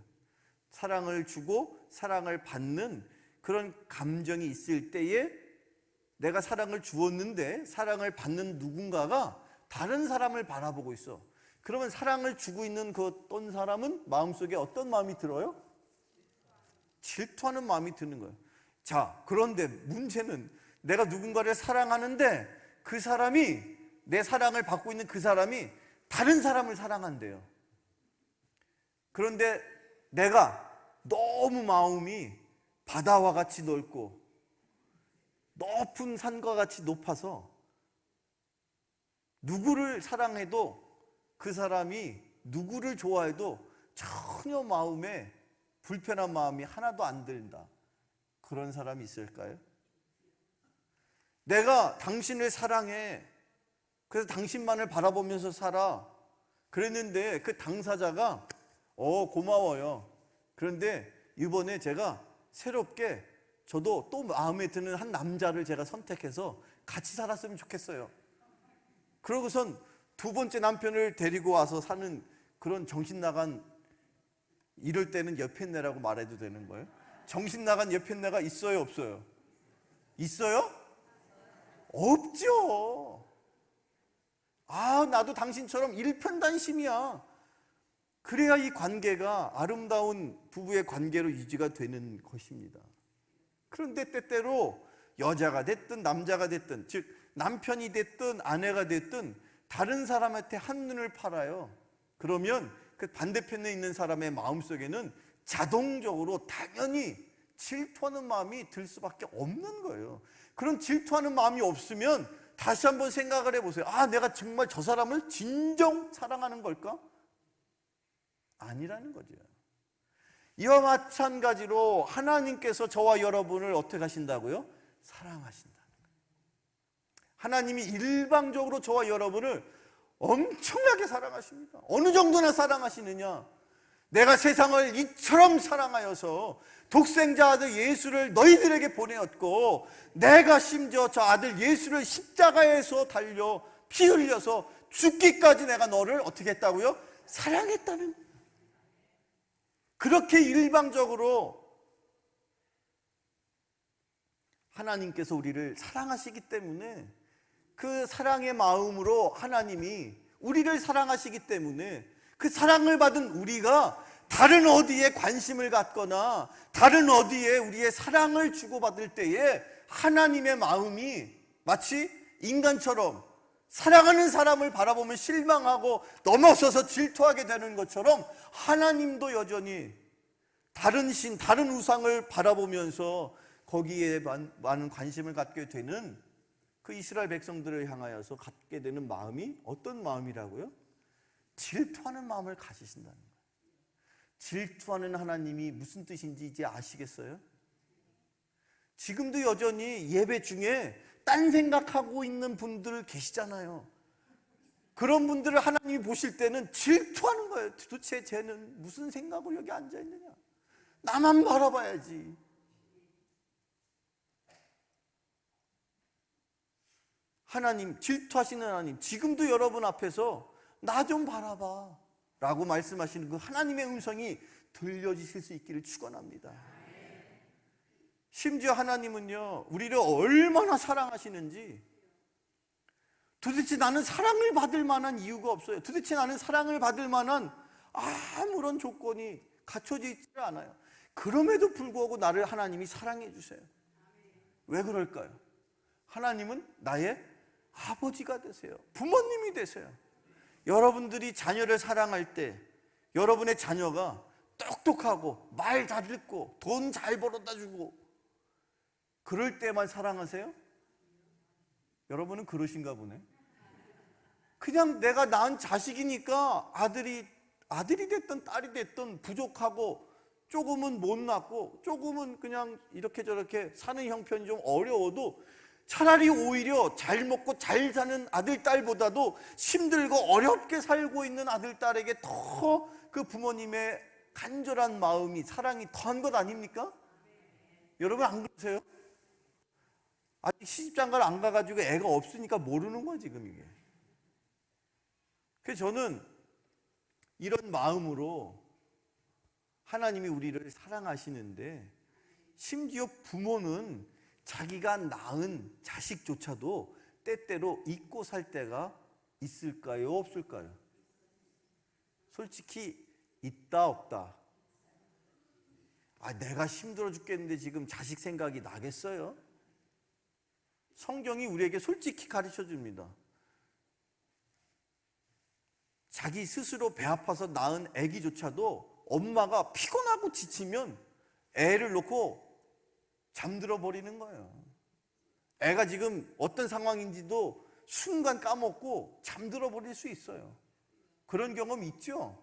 사랑을 주고 사랑을 받는 그런 감정이 있을 때에 내가 사랑을 주었는데 사랑을 받는 누군가가 다른 사람을 바라보고 있어. 그러면 사랑을 주고 있는 그 어떤 사람은 마음속에 어떤 마음이 들어요? 질투하는 마음이 드는 거예요. 자, 그런데 문제는 내가 누군가를 사랑하는데 그 사람이, 내 사랑을 받고 있는 그 사람이 다른 사람을 사랑한대요. 그런데 내가 너무 마음이 바다와 같이 넓고 높은 산과 같이 높아서 누구를 사랑해도 그 사람이 누구를 좋아해도 전혀 마음에 불편한 마음이 하나도 안 든다. 그런 사람이 있을까요? 내가 당신을 사랑해. 그래서 당신만을 바라보면서 살아. 그랬는데 그 당사자가 고마워요. 그런데 이번에 제가 새롭게 저도 또 마음에 드는 한 남자를 제가 선택해서 같이 살았으면 좋겠어요. 그러고선 두 번째 남편을 데리고 와서 사는 그런 정신 나간, 이럴 때는 여편네라고 말해도 되는 거예요? 정신 나간 여편네가 있어요, 없어요? 있어요? 없죠. 나도 당신처럼 일편단심이야. 그래야 이 관계가 아름다운 부부의 관계로 유지가 되는 것입니다. 그런데 때때로 여자가 됐든 남자가 됐든, 즉 남편이 됐든 아내가 됐든 다른 사람한테 한눈을 팔아요. 그러면 그 반대편에 있는 사람의 마음속에는 자동적으로 당연히 질투하는 마음이 들 수밖에 없는 거예요. 그런 질투하는 마음이 없으면 다시 한번 생각을 해보세요. 내가 정말 저 사람을 진정 사랑하는 걸까? 아니라는 거죠. 이와 마찬가지로 하나님께서 저와 여러분을 어떻게 하신다고요? 사랑하신다는 거예요. 하나님이 일방적으로 저와 여러분을 엄청나게 사랑하십니다. 어느 정도나 사랑하시느냐? 내가 세상을 이처럼 사랑하여서 독생자 아들 예수를 너희들에게 보내었고, 내가 심지어 저 아들 예수를 십자가에서 달려 피 흘려서 죽기까지 내가 너를 어떻게 했다고요? 사랑했다는 거예요. 그렇게 일방적으로 하나님께서 우리를 사랑하시기 때문에, 그 사랑의 마음으로 하나님이 우리를 사랑하시기 때문에 그 사랑을 받은 우리가 다른 어디에 관심을 갖거나 다른 어디에 우리의 사랑을 주고받을 때에 하나님의 마음이 마치 인간처럼 사랑하는 사람을 바라보면 실망하고 넘어서서 질투하게 되는 것처럼, 하나님도 여전히 다른 신, 다른 우상을 바라보면서 거기에 많은 관심을 갖게 되는 그 이스라엘 백성들을 향하여서 갖게 되는 마음이 어떤 마음이라고요? 질투하는 마음을 가지신다는 거예요. 질투하는 하나님이 무슨 뜻인지 이제 아시겠어요? 지금도 여전히 예배 중에 딴 생각하고 있는 분들 계시잖아요. 그런 분들을 하나님이 보실 때는 질투하는 거예요. 도대체 쟤는 무슨 생각으로 여기 앉아있느냐? 나만 바라봐야지. 하나님, 질투하시는 하나님, 지금도 여러분 앞에서 나 좀 바라봐 라고 말씀하시는 그 하나님의 음성이 들려지실 수 있기를 축원합니다. 심지어 하나님은요, 우리를 얼마나 사랑하시는지, 도대체 나는 사랑을 받을 만한 이유가 없어요. 도대체 나는 사랑을 받을 만한 아무런 조건이 갖춰져 있지 않아요. 그럼에도 불구하고 나를 하나님이 사랑해 주세요. 왜 그럴까요? 하나님은 나의 아버지가 되세요. 부모님이 되세요. 여러분들이 자녀를 사랑할 때, 여러분의 자녀가 똑똑하고 말 잘 듣고 돈 잘 벌어다 주고 그럴 때만 사랑하세요? 여러분은 그러신가 보네. 그냥 내가 낳은 자식이니까 아들이 됐든 딸이 됐든 부족하고 조금은 못났고 조금은 그냥 이렇게 저렇게 사는 형편이 좀 어려워도 차라리 오히려 잘 먹고 잘 사는 아들, 딸보다도 힘들고 어렵게 살고 있는 아들, 딸에게 더 그 부모님의 간절한 마음이, 사랑이 더한 것 아닙니까? 여러분 안 그러세요? 아직 시집장가를 안 가가지고 애가 없으니까 모르는 거야 지금 이게. 그래서 저는 이런 마음으로 하나님이 우리를 사랑하시는데, 심지어 부모는 자기가 낳은 자식조차도 때때로 잊고 살 때가 있을까요? 없을까요? 솔직히 있다 없다? 내가 힘들어 죽겠는데 지금 자식 생각이 나겠어요? 성경이 우리에게 솔직히 가르쳐 줍니다. 자기 스스로 배 아파서 낳은 아기조차도 엄마가 피곤하고 지치면 애를 놓고 잠들어 버리는 거예요. 애가 지금 어떤 상황인지도 순간 까먹고 잠들어 버릴 수 있어요. 그런 경험 있죠?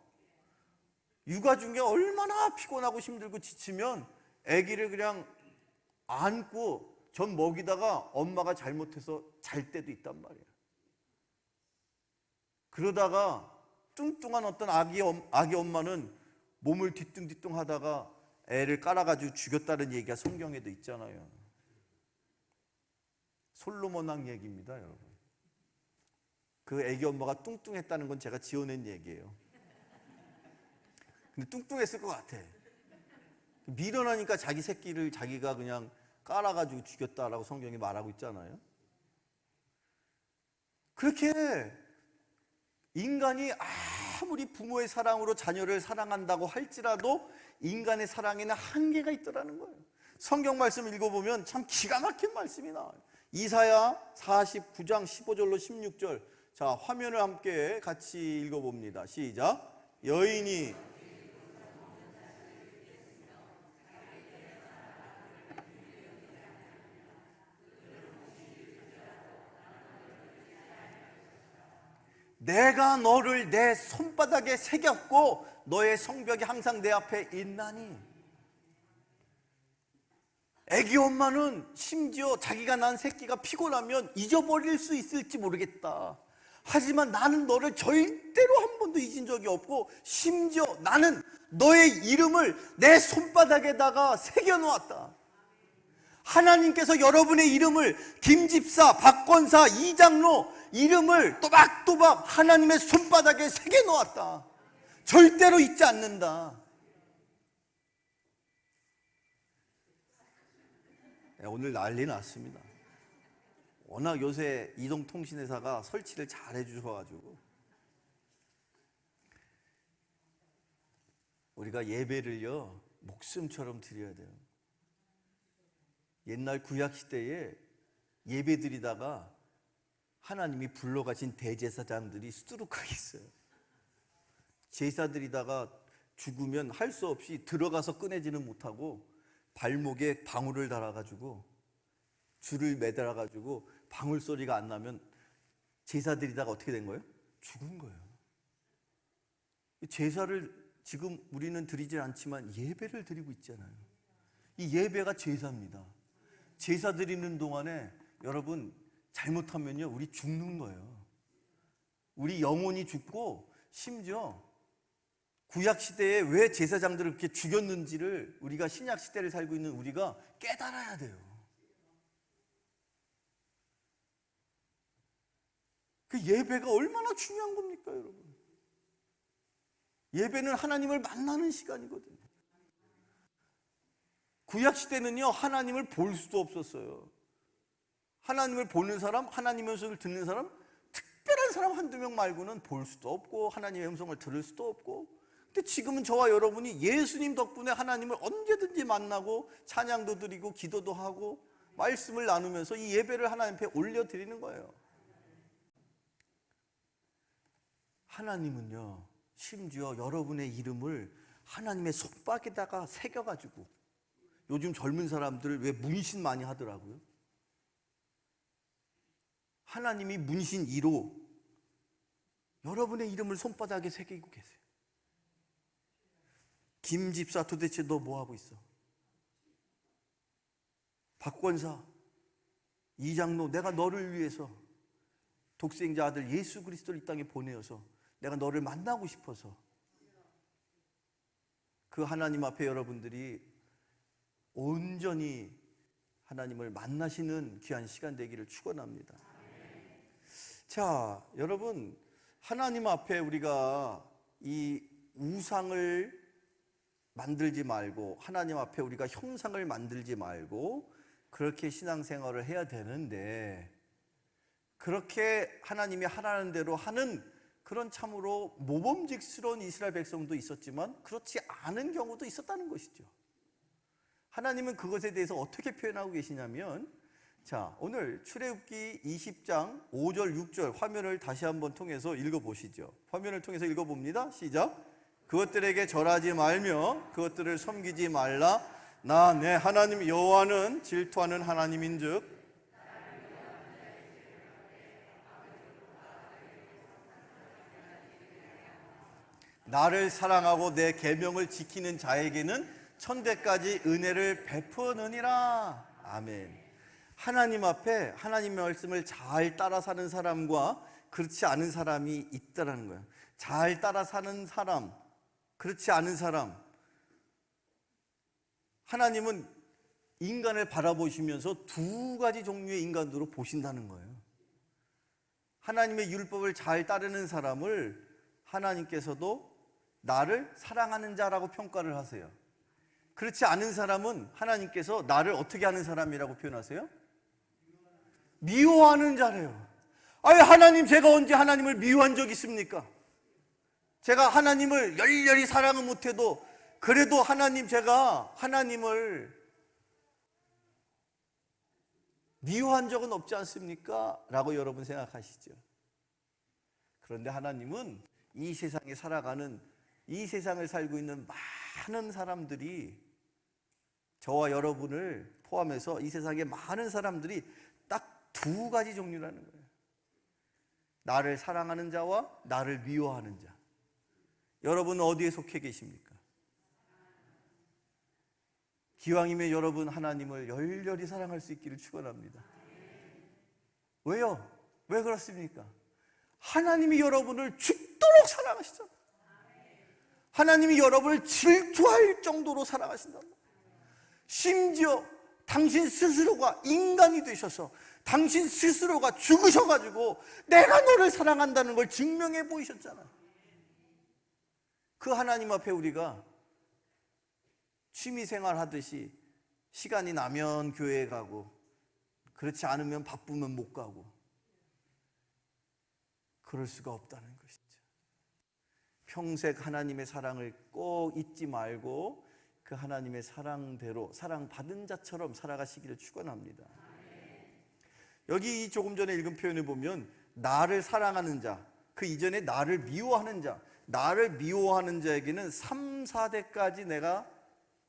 육아 중에 얼마나 피곤하고 힘들고 지치면 아기를 그냥 안고 전 먹이다가 엄마가 잘못해서 잘 때도 있단 말이에요. 그러다가 뚱뚱한 어떤 아기 엄마는 몸을 뒤뚱뒤뚱 하다가 애를 깔아가지고 죽였다는 얘기가 성경에도 있잖아요. 솔로몬 왕 얘기입니다, 여러분. 그 애기 엄마가 뚱뚱했다는 건 제가 지어낸 얘기예요. 근데 뚱뚱했을 것 같아. 미련하니까 자기 새끼를 자기가 그냥 깔아가지고 죽였다라고 성경이 말하고 있잖아요. 그렇게 인간이 아무리 부모의 사랑으로 자녀를 사랑한다고 할지라도 인간의 사랑에는 한계가 있더라는 거예요. 성경 말씀 읽어보면 참 기가 막힌 말씀이 나와요. 이사야 49장 15절로 16절. 자, 화면을 함께 같이 읽어봅니다. 시작. 여인이 내가 너를 내 손바닥에 새겼고 너의 성벽이 항상 내 앞에 있나니. 애기 엄마는 심지어 자기가 낳은 새끼가 피곤하면 잊어버릴 수 있을지 모르겠다. 하지만 나는 너를 절대로 한 번도 잊은 적이 없고 심지어 나는 너의 이름을 내 손바닥에다가 새겨놓았다. 하나님께서 여러분의 이름을 김집사, 박권사, 이장로 이름을 또박또박 하나님의 손바닥에 새겨놓았다. 절대로 잊지 않는다. 오늘 난리 났습니다. 워낙 요새 이동통신회사가 설치를 잘 해주셔가지고 우리가 예배를요 목숨처럼 드려야 돼요. 옛날 구약시대에 예배 드리다가 하나님이 불러가신 대제사장들이 수두룩하게 있어요. 제사 드리다가 죽으면 할 수 없이 들어가서 꺼내지는 못하고 발목에 방울을 달아가지고 줄을 매달아가지고 방울 소리가 안 나면 제사 드리다가 어떻게 된 거예요? 죽은 거예요. 제사를 지금 우리는 드리질 않지만 예배를 드리고 있잖아요. 이 예배가 제사입니다. 제사 드리는 동안에 여러분 잘못하면요 우리 죽는 거예요. 우리 영혼이 죽고 심지어 구약시대에 왜 제사장들을 그렇게 죽였는지를 우리가 신약시대를 살고 있는 우리가 깨달아야 돼요. 그 예배가 얼마나 중요한 겁니까, 여러분? 예배는 하나님을 만나는 시간이거든요. 구약시대는요 하나님을 볼 수도 없었어요. 하나님을 보는 사람, 하나님의 음성을 듣는 사람, 특별한 사람 한두 명 말고는 볼 수도 없고 하나님의 음성을 들을 수도 없고. 근데 지금은 저와 여러분이 예수님 덕분에 하나님을 언제든지 만나고 찬양도 드리고 기도도 하고 말씀을 나누면서 이 예배를 하나님 앞에 올려드리는 거예요. 하나님은요 심지어 여러분의 이름을 하나님의 손바닥에다가 새겨가지고, 요즘 젊은 사람들 왜 문신 많이 하더라고요. 하나님이 문신 1호 여러분의 이름을 손바닥에 새기고 계세요. 김집사 도대체 너 뭐하고 있어? 박권사, 이장로, 내가 너를 위해서 독생자 아들 예수 그리스도를 이 땅에 보내어서 내가 너를 만나고 싶어서 그 하나님 앞에 여러분들이 온전히 하나님을 만나시는 귀한 시간 되기를 축원합니다. 자, 여러분, 하나님 앞에 우리가 이 우상을 만들지 말고 하나님 앞에 우리가 형상을 만들지 말고 그렇게 신앙생활을 해야 되는데, 그렇게 하나님이 하라는 대로 하는 그런 참으로 모범직스러운 이스라엘 백성도 있었지만 그렇지 않은 경우도 있었다는 것이죠. 하나님은 그것에 대해서 어떻게 표현하고 계시냐면, 자, 오늘 출애굽기 20장 5절 6절 화면을 다시 한번 통해서 읽어보시죠. 화면을 통해서 읽어봅니다. 시작. 그것들에게 절하지 말며 그것들을 섬기지 말라. 나 내 하나님 여호와는 질투하는 하나님인즉 나를 사랑하고 내 계명을 지키는 자에게는 천대까지 은혜를 베푸느니라. 아멘. 하나님 앞에 하나님의 말씀을 잘 따라 사는 사람과 그렇지 않은 사람이 있다라는 거예요. 잘 따라 사는 사람, 그렇지 않은 사람. 하나님은 인간을 바라보시면서 두 가지 종류의 인간으로 보신다는 거예요. 하나님의 율법을 잘 따르는 사람을 하나님께서도 나를 사랑하는 자라고 평가를 하세요. 그렇지 않은 사람은 하나님께서 나를 어떻게 하는 사람이라고 표현하세요? 미워하는 자래요. 아니, 하나님, 제가 언제 하나님을 미워한 적 있습니까? 제가 하나님을 열렬히 사랑은 못해도 그래도 하나님, 제가 하나님을 미워한 적은 없지 않습니까? 라고 여러분 생각하시죠. 그런데 하나님은 이 세상에 살아가는, 이 세상을 살고 있는 많은 사람들이, 저와 여러분을 포함해서 이 세상의 많은 사람들이 딱 두 가지 종류라는 거예요. 나를 사랑하는 자와 나를 미워하는 자. 여러분은 어디에 속해 계십니까? 기왕이면 여러분 하나님을 열렬히 사랑할 수 있기를 축원합니다. 왜요? 왜 그렇습니까? 하나님이 여러분을 죽도록 사랑하시잖아요. 하나님이 여러분을 질투할 정도로 사랑하신다. 심지어 당신 스스로가 인간이 되셔서 당신 스스로가 죽으셔가지고 내가 너를 사랑한다는 걸 증명해 보이셨잖아요. 그 하나님 앞에 우리가 취미생활 하듯이 시간이 나면 교회에 가고 그렇지 않으면 바쁘면 못 가고 그럴 수가 없다는 것이죠. 평생 하나님의 사랑을 꼭 잊지 말고 그 하나님의 사랑대로 사랑받은 자처럼 살아가시기를 축원합니다. 여기 조금 전에 읽은 표현을 보면 나를 사랑하는 자, 그 이전에 나를 미워하는 자, 나를 미워하는 자에게는 3, 4대까지 내가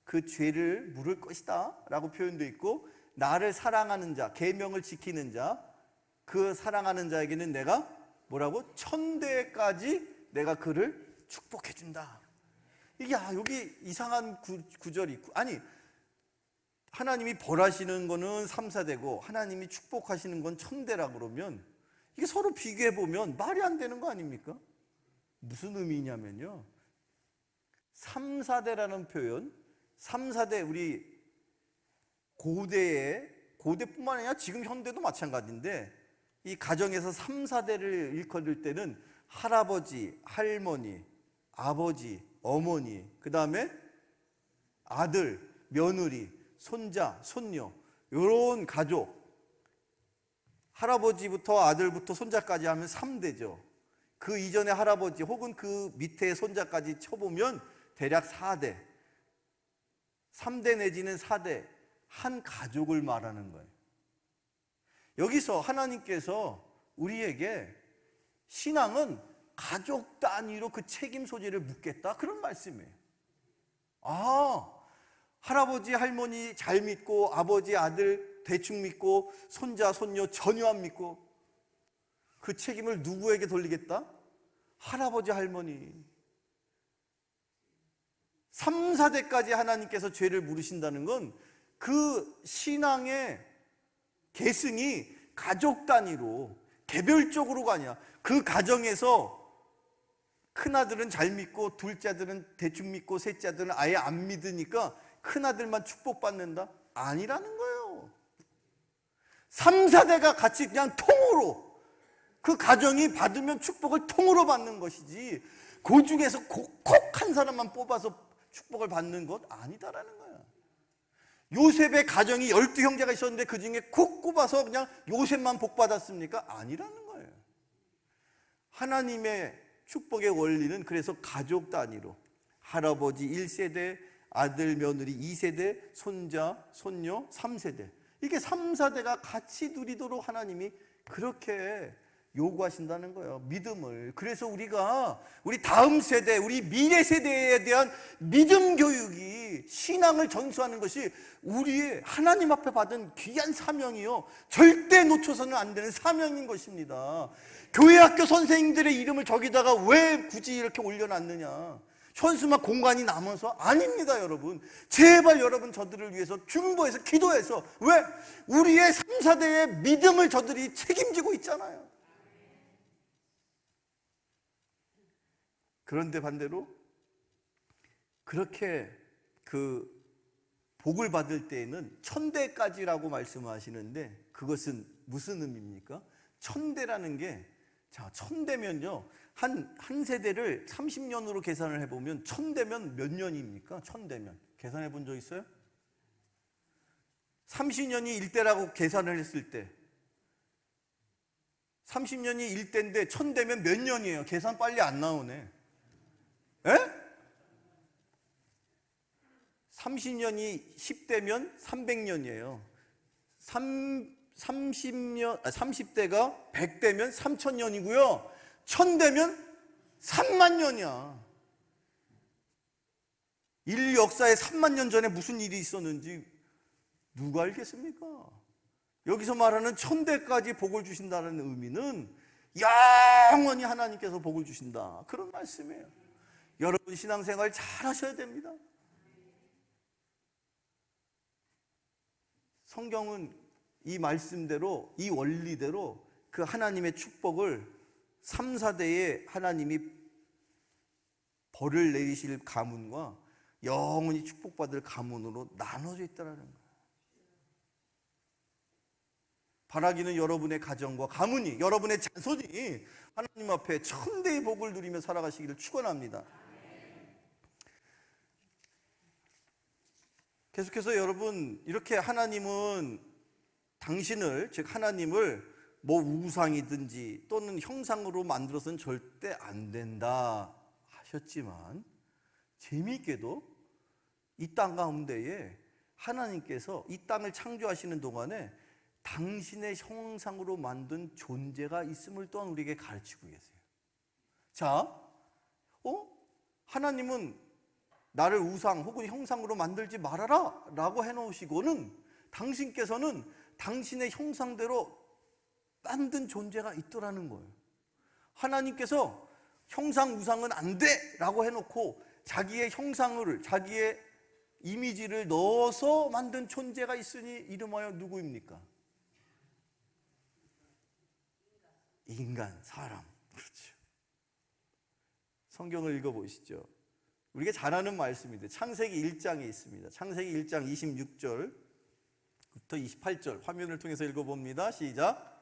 그 죄를 물을 것이다 라고 표현되어 있고, 나를 사랑하는 자, 계명을 지키는 자, 그 사랑하는 자에게는 내가 뭐라고? 1000대까지 내가 그를 축복해 준다. 이게 여기 이상한 구절이, 아니 하나님이 벌하시는 거는 3, 4대고 하나님이 축복하시는 건 1000대라 그러면 이게 서로 비교해 보면 말이 안 되는 거 아닙니까? 무슨 의미냐면요, 3, 4대라는 표현, 3, 4대, 우리 고대뿐만 아니라 지금 현대도 마찬가지인데, 이 가정에서 3, 4대를 일컬을 때는 할아버지, 할머니, 아버지, 어머니, 그 다음에 아들, 며느리, 손자, 손녀, 이런 가족, 할아버지부터 아들부터 손자까지 하면 3대죠. 그 이전에 할아버지 혹은 그 밑에 손자까지 쳐보면 대략 4대, 3대 내지는 4대, 한 가족을 말하는 거예요. 여기서 하나님께서 우리에게 신앙은 가족 단위로 그 책임 소재를 묻겠다, 그런 말씀이에요. 할아버지 할머니 잘 믿고 아버지 아들 대충 믿고 손자 손녀 전혀 안 믿고 그 책임을 누구에게 돌리겠다? 할아버지 할머니. 3, 4대까지 하나님께서 죄를 물으신다는 건 그 신앙의 계승이 가족 단위로 개별적으로가 아니야. 그 가정에서 큰아들은 잘 믿고 둘째 아들은 대충 믿고 셋째 아들은 아예 안 믿으니까 큰아들만 축복받는다? 아니라는 거예요. 3, 4대가 같이 그냥 통으로, 그 가정이 받으면 축복을 통으로 받는 것이지 그 중에서 콕 한 사람만 뽑아서 축복을 받는 것 아니다라는 거야. 요셉의 가정이 12형제가 있었는데 그 중에 콕 꼽아서 그냥 요셉만 복 받았습니까? 아니라는 거예요. 하나님의 축복의 원리는 그래서 가족 단위로 할아버지 1세대, 아들, 며느리 2세대, 손자, 손녀 3세대, 이렇게 3, 4대가 같이 누리도록 하나님이 그렇게 요구하신다는 거예요. 믿음을. 그래서 우리가 우리 다음 세대, 우리 미래 세대에 대한 믿음 교육이, 신앙을 전수하는 것이 우리의 하나님 앞에 받은 귀한 사명이요, 절대 놓쳐서는 안 되는 사명인 것입니다. 교회 학교 선생님들의 이름을 저기다가 왜 굳이 이렇게 올려놨느냐, 현수막 공간이 남아서? 아닙니다. 여러분, 제발 여러분 저들을 위해서 중보해서 기도해서, 왜? 우리의 3, 4대의 믿음을 저들이 책임지고 있잖아요. 그런데 반대로 그렇게 그 복을 받을 때에는 1000대까지라고 말씀하시는데, 그것은 무슨 의미입니까? 1000대라는 게, 자, 1000대면요, 한 세대를 30년으로 계산을 해보면 1000대면 몇 년입니까? 1000대면 계산해 본 적 있어요? 30년이 1대라고 계산을 했을 때 30년이 1대인데 1000대면 몇 년이에요? 계산 빨리 안 나오네. 에? 30년이 10대면 300년이에요. 30대가 100대면 3000년이고요. 1000대면 3만 년이야. 인류 역사에 3만 년 전에 무슨 일이 있었는지 누가 알겠습니까? 여기서 말하는 1000대까지 복을 주신다는 의미는 영원히 하나님께서 복을 주신다, 그런 말씀이에요. 여러분 신앙생활 잘 하셔야 됩니다. 성경은 이 말씀대로, 이 원리대로 그 하나님의 축복을 3, 4대에 하나님이 벌을 내리실 가문과 영원히 축복받을 가문으로 나눠져 있다는 거예요. 바라기는 여러분의 가정과 가문이, 여러분의 자손이 하나님 앞에 1000대의 복을 누리며 살아가시기를 축원합니다. 계속해서 여러분, 이렇게 하나님은 당신을, 즉 하나님을 뭐 우상이든지 또는 형상으로 만들어서는 절대 안 된다 하셨지만, 재미있게도 이 땅 가운데에 하나님께서 이 땅을 창조하시는 동안에 당신의 형상으로 만든 존재가 있음을 또한 우리에게 가르치고 계세요. 자, 하나님은 나를 우상 혹은 형상으로 만들지 말아라 라고 해놓으시고는, 당신께서는 당신의 형상대로 만든 존재가 있더라는 거예요. 하나님께서 형상 우상은 안 돼 라고 해놓고 자기의 형상을, 자기의 이미지를 넣어서 만든 존재가 있으니 이름하여 누구입니까? 인간, 사람. 그렇죠. 성경을 읽어보시죠. 우리가 잘 아는 말씀인데 창세기 1장에 있습니다. 창세기 1장 26절부터 28절 화면을 통해서 읽어봅니다. 시작.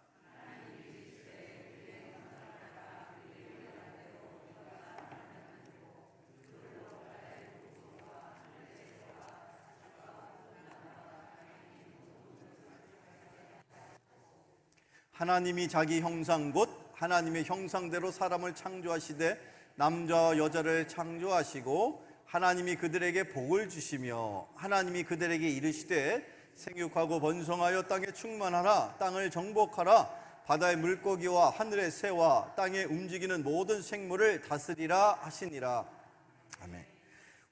하나님이 자기 형상 곧 하나님의 형상대로 사람을 창조하시되 남자와 여자를 창조하시고 하나님이 그들에게 복을 주시며 하나님이 그들에게 이르시되 생육하고 번성하여 땅에 충만하라. 땅을 정복하라. 바다의 물고기와 하늘의 새와 땅에 움직이는 모든 생물을 다스리라 하시니라. 아멘.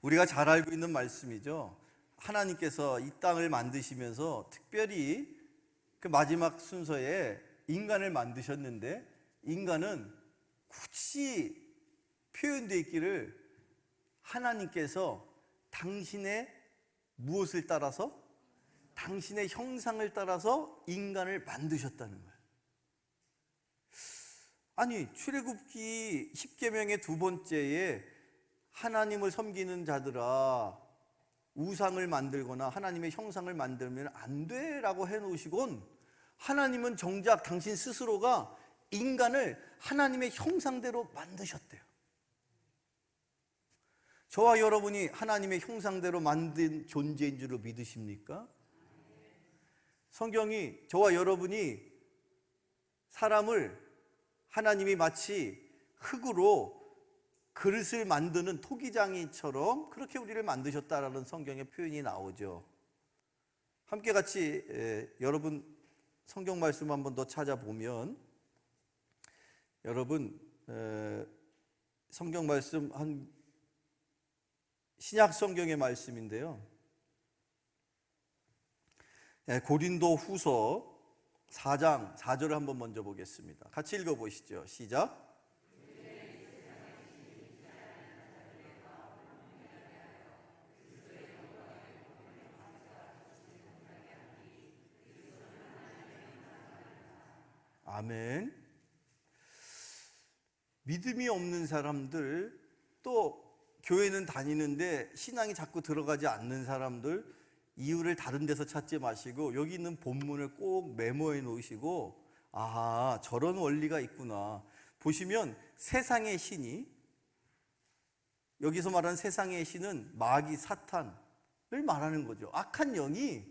우리가 잘 알고 있는 말씀이죠. 하나님께서 이 땅을 만드시면서 특별히 그 마지막 순서에 인간을 만드셨는데, 인간은 굳이 표현되어 있기를 하나님께서 당신의 무엇을 따라서? 당신의 형상을 따라서 인간을 만드셨다는 거예요. 아니, 출애굽기 10계명의 두 번째에 하나님을 섬기는 자들아 우상을 만들거나 하나님의 형상을 만들면 안 돼라고 해놓으시곤, 하나님은 정작 당신 스스로가 인간을 하나님의 형상대로 만드셨대요. 저와 여러분이 하나님의 형상대로 만든 존재인 줄로 믿으십니까? 성경이 저와 여러분이 사람을 하나님이 마치 흙으로 그릇을 만드는 토기장이처럼 그렇게 우리를 만드셨다라는 성경의 표현이 나오죠. 함께 같이 여러분 성경 말씀 한번 더 찾아보면 여러분 성경 말씀 한 신약 성경의 말씀인데요. 고린도 후서 4장 4절을 한번 먼저 보겠습니다. 같이 읽어보시죠. 시작. 아멘. 믿음이 없는 사람들, 또 교회는 다니는데 신앙이 자꾸 들어가지 않는 사람들, 이유를 다른 데서 찾지 마시고 여기 있는 본문을 꼭 메모해 놓으시고, 아, 저런 원리가 있구나. 보시면 세상의 신이, 여기서 말하는 세상의 신은 마귀 사탄을 말하는 거죠. 악한 영이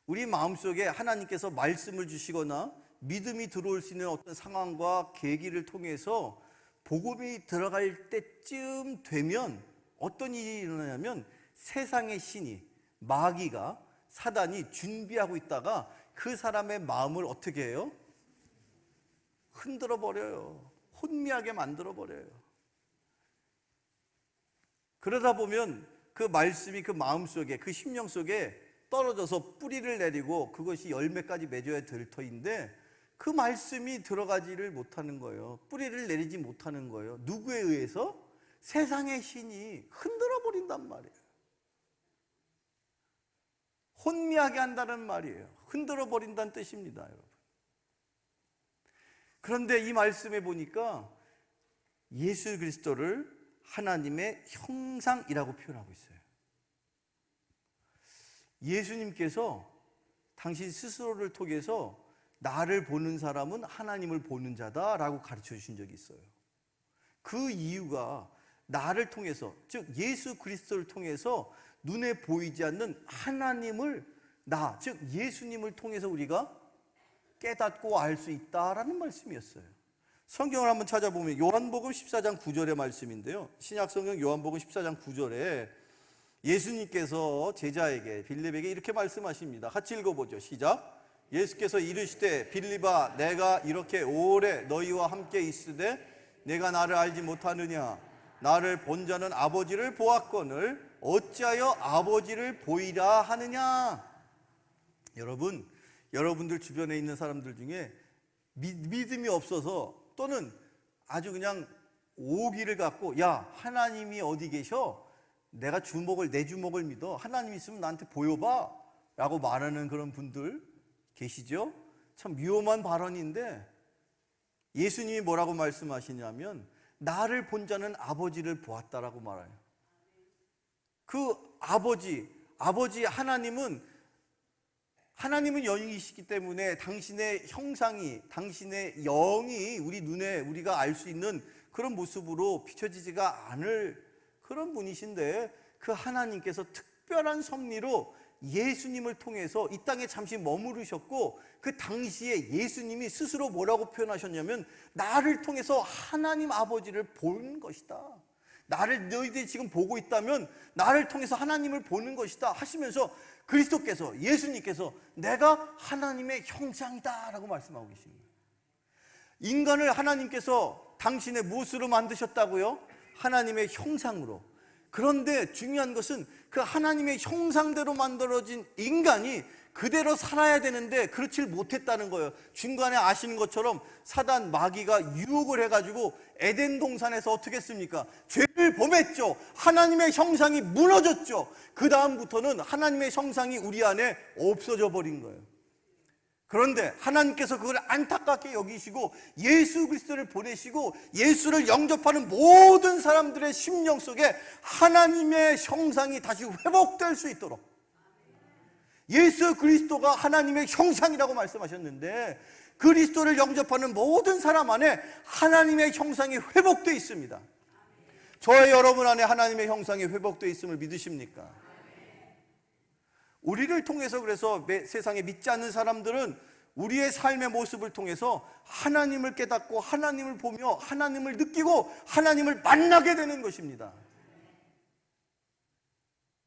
우리 마음속에 하나님께서 말씀을 주시거나 믿음이 들어올 수 있는 어떤 상황과 계기를 통해서 복음이 들어갈 때쯤 되면 어떤 일이 일어나냐면 세상의 신이, 마귀가, 사단이 준비하고 있다가 그 사람의 마음을 어떻게 해요? 흔들어 버려요. 혼미하게 만들어 버려요. 그러다 보면 그 말씀이 그 마음 속에, 그 심령 속에 떨어져서 뿌리를 내리고 그것이 열매까지 맺어야 될 터인데 그 말씀이 들어가지를 못하는 거예요. 뿌리를 내리지 못하는 거예요. 누구에 의해서? 세상의 신이 흔들어 버린단 말이에요. 혼미하게 한다는 말이에요. 흔들어 버린다는 뜻입니다, 여러분. 그런데 이 말씀에 보니까 예수 그리스도를 하나님의 형상이라고 표현하고 있어요. 예수님께서 당신 스스로를 통해서 나를 보는 사람은 하나님을 보는 자다라고 가르쳐 주신 적이 있어요. 그 이유가 나를 통해서, 즉 예수 그리스도를 통해서 눈에 보이지 않는 하나님을, 나, 즉 예수님을 통해서 우리가 깨닫고 알 수 있다라는 말씀이었어요. 성경을 한번 찾아보면 요한복음 14장 9절의 말씀인데요. 신약성경 요한복음 14장 9절에 예수님께서 제자에게, 빌립에게 이렇게 말씀하십니다. 같이 읽어보죠. 시작. 예수께서 이르시되 빌립아, 내가 이렇게 오래 너희와 함께 있으되 내가 나를 알지 못하느냐? 나를 본 자는 아버지를 보았거늘 어찌하여 아버지를 보이라 하느냐? 여러분, 여러분들 주변에 있는 사람들 중에 믿음이 없어서 또는 아주 그냥 오기를 갖고, 야, 하나님이 어디 계셔? 내가 내 주먹을 믿어. 하나님 있으면 나한테 보여봐 라고 말하는 그런 분들 계시죠? 참 위험한 발언인데 예수님이 뭐라고 말씀하시냐면 나를 본 자는 아버지를 보았다라고 말해요. 그 아버지 하나님은 영이시기 때문에 당신의 형상이, 당신의 영이 우리 눈에 우리가 알 수 있는 그런 모습으로 비춰지지가 않을 그런 분이신데, 그 하나님께서 특별한 섭리로 예수님을 통해서 이 땅에 잠시 머무르셨고, 그 당시에 예수님이 스스로 뭐라고 표현하셨냐면 나를 통해서 하나님 아버지를 본 것이다. 나를 너희들이 지금 보고 있다면 나를 통해서 하나님을 보는 것이다 하시면서 그리스도께서, 예수님께서 내가 하나님의 형상이다 라고 말씀하고 계십니다. 인간을 하나님께서 당신의 무엇으로 만드셨다고요? 하나님의 형상으로. 그런데 중요한 것은 그 하나님의 형상대로 만들어진 인간이 그대로 살아야 되는데 그렇지 못했다는 거예요. 중간에 아시는 것처럼 사단 마귀가 유혹을 해가지고 에덴 동산에서 어떻게 했습니까? 죄를 범했죠. 하나님의 형상이 무너졌죠. 그 다음부터는 하나님의 형상이 우리 안에 없어져 버린 거예요. 그런데 하나님께서 그걸 안타깝게 여기시고 예수 그리스도를 보내시고 예수를 영접하는 모든 사람들의 심령 속에 하나님의 형상이 다시 회복될 수 있도록, 예수 그리스도가 하나님의 형상이라고 말씀하셨는데 그리스도를 영접하는 모든 사람 안에 하나님의 형상이 회복되어 있습니다. 저와 여러분 안에 하나님의 형상이 회복되어 있음을 믿으십니까? 우리를 통해서, 그래서 세상에 믿지 않는 사람들은 우리의 삶의 모습을 통해서 하나님을 깨닫고 하나님을 보며 하나님을 느끼고 하나님을 만나게 되는 것입니다.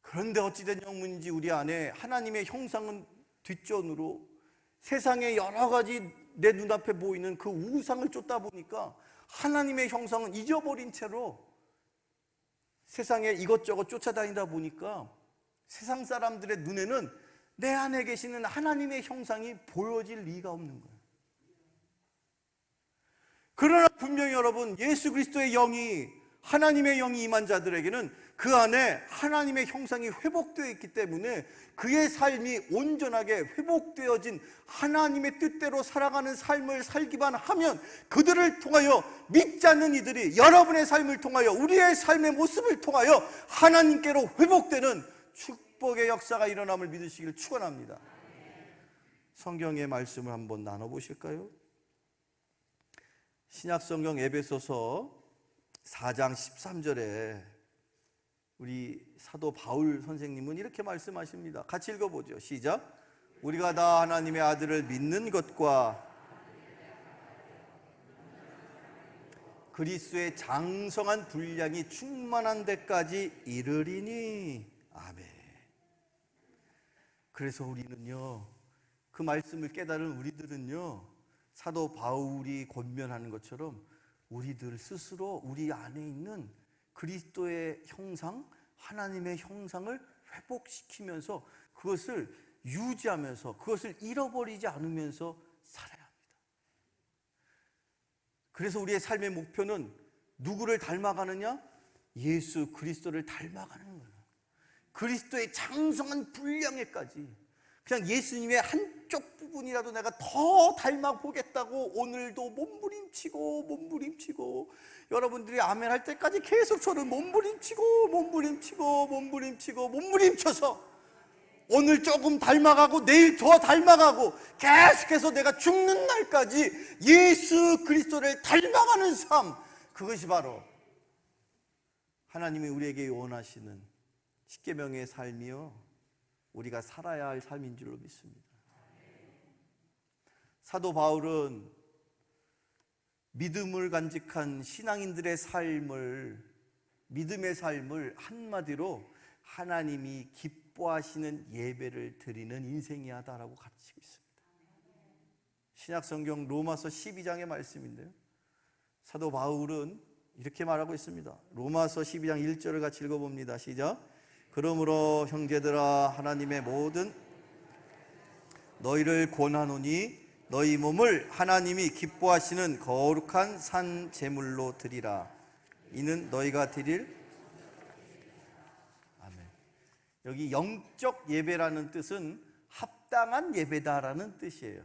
그런데 어찌된 영문인지 우리 안에 하나님의 형상은 뒷전으로 세상의 여러 가지 내 눈앞에 보이는 그 우상을 쫓다 보니까 하나님의 형상은 잊어버린 채로 세상에 이것저것 쫓아다니다 보니까 세상 사람들의 눈에는 내 안에 계시는 하나님의 형상이 보여질 리가 없는 거예요. 그러나 분명히 여러분, 예수 그리스도의 영이, 하나님의 영이 임한 자들에게는 그 안에 하나님의 형상이 회복되어 있기 때문에 그의 삶이 온전하게 회복되어진 하나님의 뜻대로 살아가는 삶을 살기만 하면 그들을 통하여, 믿지 않는 이들이 여러분의 삶을 통하여, 우리의 삶의 모습을 통하여 하나님께로 회복되는 축복의 역사가 일어남을 믿으시길 축원합니다. 성경의 말씀을 한번 나눠보실까요? 신약성경 에베소서 4장 13절에 우리 사도 바울 선생님은 이렇게 말씀하십니다. 같이 읽어보죠. 시작. 우리가 다 하나님의 아들을 믿는 것과 그리스도의 장성한 분량이 충만한 데까지 이르리니. 아멘. 그래서 우리는요, 그 말씀을 깨달은 우리들은요, 사도 바울이 권면하는 것처럼 우리들 스스로 우리 안에 있는 그리스도의 형상, 하나님의 형상을 회복시키면서 그것을 유지하면서 그것을 잃어버리지 않으면서 살아야 합니다. 그래서 우리의 삶의 목표는 누구를 닮아가느냐? 예수 그리스도를 닮아가는 거예요. 그리스도의 장성한 분량에까지, 그냥 예수님의 한쪽 부분이라도 내가 더 닮아보겠다고 오늘도 몸부림치고 여러분들이 아멘 할 때까지 계속 저를 몸부림쳐서 오늘 조금 닮아가고 내일 더 닮아가고 계속해서 내가 죽는 날까지 예수 그리스도를 닮아가는 삶, 그것이 바로 하나님이 우리에게 원하시는 십계명의 삶이요, 우리가 살아야 할 삶인 줄로 믿습니다. 사도 바울은 믿음을 간직한 신앙인들의 삶을, 믿음의 삶을 한마디로 하나님이 기뻐하시는 예배를 드리는 인생이야다라고 가르치고 있습니다. 신약성경 로마서 12장의 말씀인데요, 사도 바울은 이렇게 말하고 있습니다. 로마서 12장 1절을 같이 읽어봅니다. 시작. 그러므로 형제들아, 하나님의 모든 너희를 권하노니 너희 몸을 하나님이 기뻐하시는 거룩한 산 제물로 드리라. 이는 너희가 드릴, 아멘. 여기 영적 예배라는 뜻은 합당한 예배다라는 뜻이에요.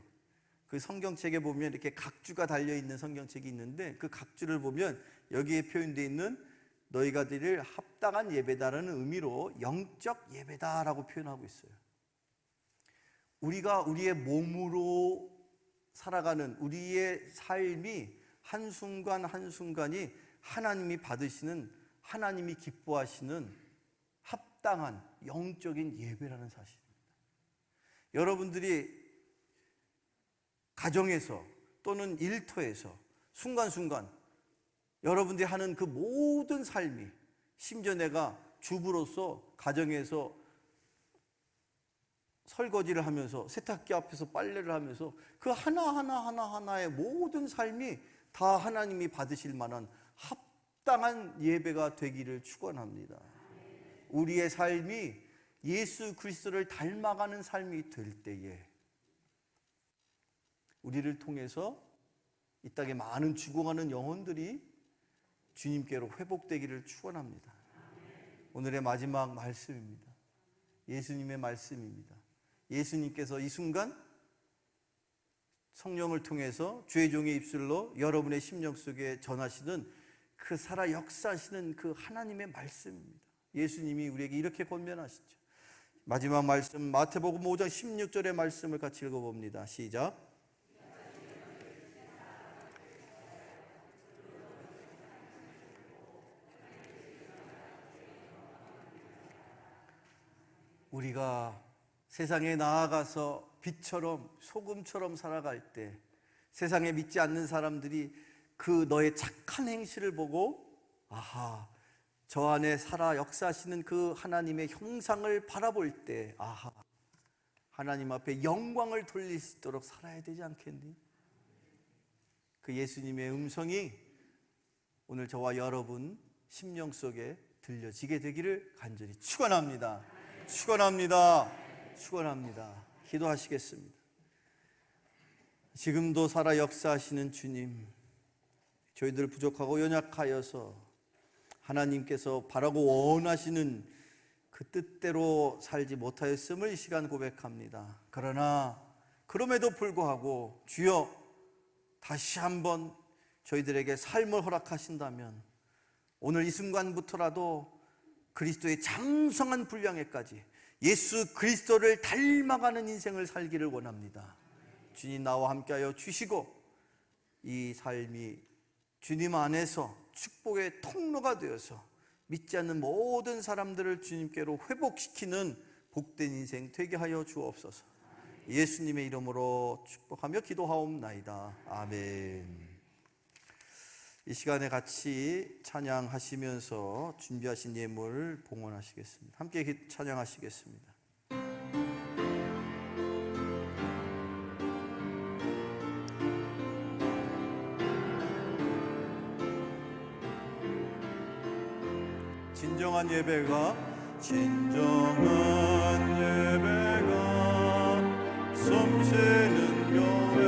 그 성경책에 보면 이렇게 각주가 달려있는 성경책이 있는데 그 각주를 보면 여기에 표현되어 있는 너희가 드릴 합당한 예배다라는 의미로 영적 예배다라고 표현하고 있어요. 우리가 우리의 몸으로 살아가는 우리의 삶이 한순간 한순간이 하나님이 받으시는, 하나님이 기뻐하시는 합당한 영적인 예배라는 사실입니다. 여러분들이 가정에서 또는 일터에서 순간순간 여러분들이 하는 그 모든 삶이, 심지어 내가 주부로서 가정에서 설거지를 하면서 세탁기 앞에서 빨래를 하면서 그 하나하나의 모든 삶이 다 하나님이 받으실 만한 합당한 예배가 되기를 축원합니다. 우리의 삶이 예수 그리스도를 닮아가는 삶이 될 때에 우리를 통해서 이 땅에 많은 죽어가는 영혼들이 주님께로 회복되기를 축원합니다. 오늘의 마지막 말씀입니다. 예수님의 말씀입니다. 예수님께서 이 순간 성령을 통해서 주의 종의 입술로 여러분의 심령 속에 전하시는 그 살아 역사하시는 그 하나님의 말씀입니다. 예수님이 우리에게 이렇게 권면하시죠. 마지막 말씀 마태복음 5장 16절의 말씀을 같이 읽어봅니다. 시작. 우리가 세상에 나아가서 빛처럼 소금처럼 살아갈 때 세상에 믿지 않는 사람들이 그 너의 착한 행실을 보고 아하, 저 안에 살아 역사하시는 그 하나님의 형상을 바라볼 때 아하, 하나님 앞에 영광을 돌릴 수 있도록 살아야 되지 않겠니? 그 예수님의 음성이 오늘 저와 여러분 심령 속에 들려지게 되기를 간절히 축원합니다. 축원합니다. 축원합니다. 기도하시겠습니다. 지금도 살아 역사하시는 주님, 저희들 부족하고 연약하여서 하나님께서 바라고 원하시는 그 뜻대로 살지 못하였음을 이 시간 고백합니다. 그러나 그럼에도 불구하고 주여 다시 한번 저희들에게 삶을 허락하신다면 오늘 이 순간부터라도 그리스도의 장성한 분량에까지 예수 그리스도를 닮아가는 인생을 살기를 원합니다. 주님 나와 함께하여 주시고 이 삶이 주님 안에서 축복의 통로가 되어서 믿지 않는 모든 사람들을 주님께로 회복시키는 복된 인생 되게 하여 주옵소서. 예수님의 이름으로 축복하며 기도하옵나이다. 아멘. 이 시간에 같이 찬양하시면서 준비하신 예물 봉헌하시겠습니다. 함께 찬양하시겠습니다. 진정한 예배가 숨쉬는 교회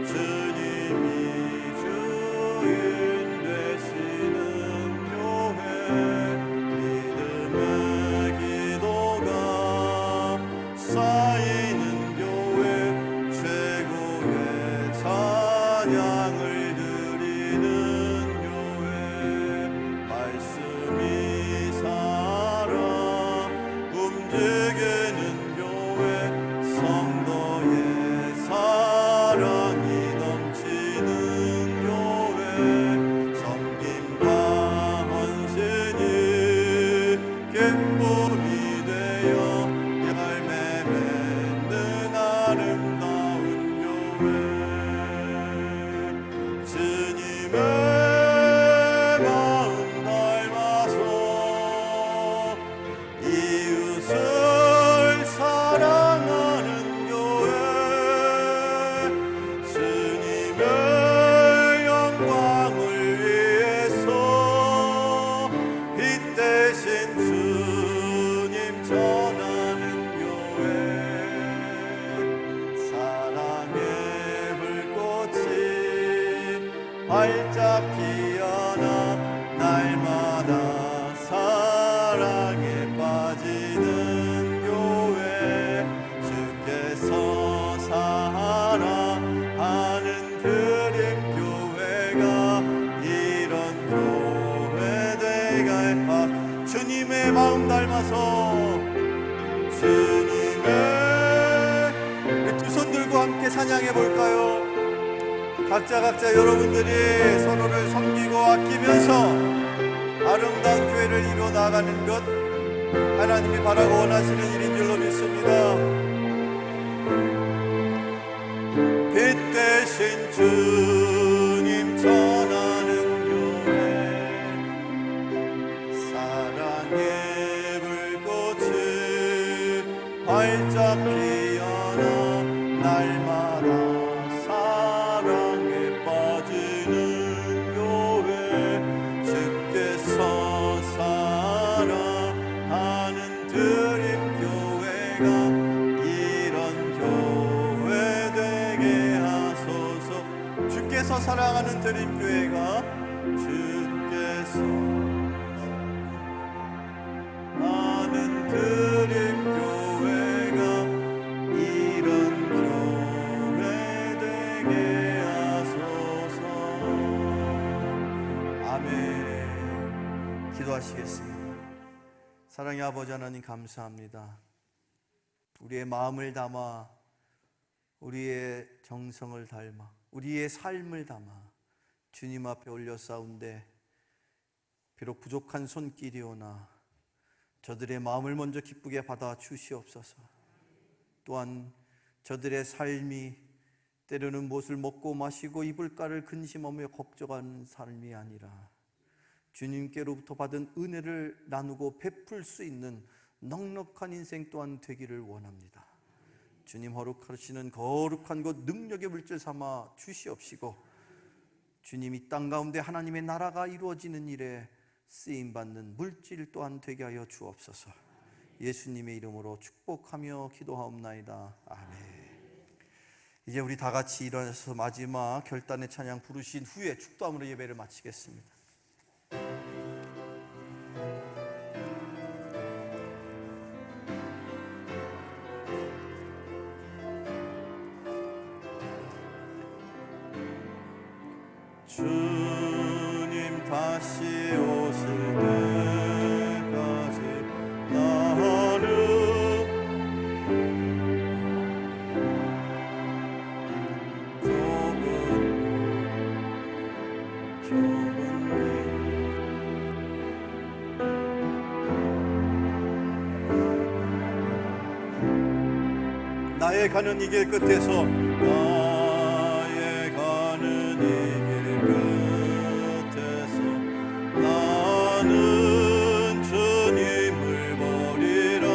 주님이 주인 되시는 교회 믿음의 기도가 쌓이는 교회 최고의 찬양을 드리는 교회 말씀이 살아 움직이는 교회 성도의 사랑이 넘치는 교회 섬김과 헌신이 기쁨이 되어 열매 맺는 아름다운 교회 주님의 마음 닮아서 이웃을 사랑하는 교회 주님의 영광을 위해서 빛 대신 주님 전하는 교회 사랑의 불꽃이 활짝 피어나 날마다 사랑에 빠지는 교회 주께서 사랑하는 드림 교회가 이런 교회 되게 하 주님의 마음 닮아서 주님의 두 손 들고 함께 찬양해 볼까요? 각자 여러분들이 서로를 섬기고 아끼면서 아름다운 교회를 이루어 나가는 것 하나님이 바라고 원하시는 일인 줄로 믿습니다. 빛 대신 주님 전하는 교회 사랑의 불꽃이 활짝 피어나 날마다 사랑에 빠지는 교회 주께서 사랑하는 드림 교회가 이런 교회 되게 하소서. 주께서 사랑하는 드림 교회가 주께서 사랑하는 드림 교회가 이런 교회 되게 하소서. 아멘. 기도하시겠습니다. 사랑의 아버지 하나님 감사합니다. 우리의 마음을 담아 우리의 정성을 닮아 우리의 삶을 담아 주님 앞에 올려싸운데 비록 부족한 손길이오나 저들의 마음을 먼저 기쁘게 받아 주시옵소서. 또한 저들의 삶이 때로는 무엇을 먹고 마시고 입을까를 근심하며 걱정하는 삶이 아니라 주님께로부터 받은 은혜를 나누고 베풀 수 있는 넉넉한 인생 또한 되기를 원합니다. 주님 허락하시는 거룩한 것 능력의 물질 삼아 주시옵시고 주님 이 땅 가운데 하나님의 나라가 이루어지는 일에 쓰임받는 물질 또한 되게 하여 주옵소서. 예수님의 이름으로 축복하며 기도하옵나이다. 아멘. 이제 우리 다 같이 일어나서 마지막 결단의 찬양 부르신 후에 축도함으로 예배를 마치겠습니다. 주님 다시 오실 때까지 나는 나의 가는 이 길 끝에서 나의 가는 이 길 끝에서 나는 주님을 버리라.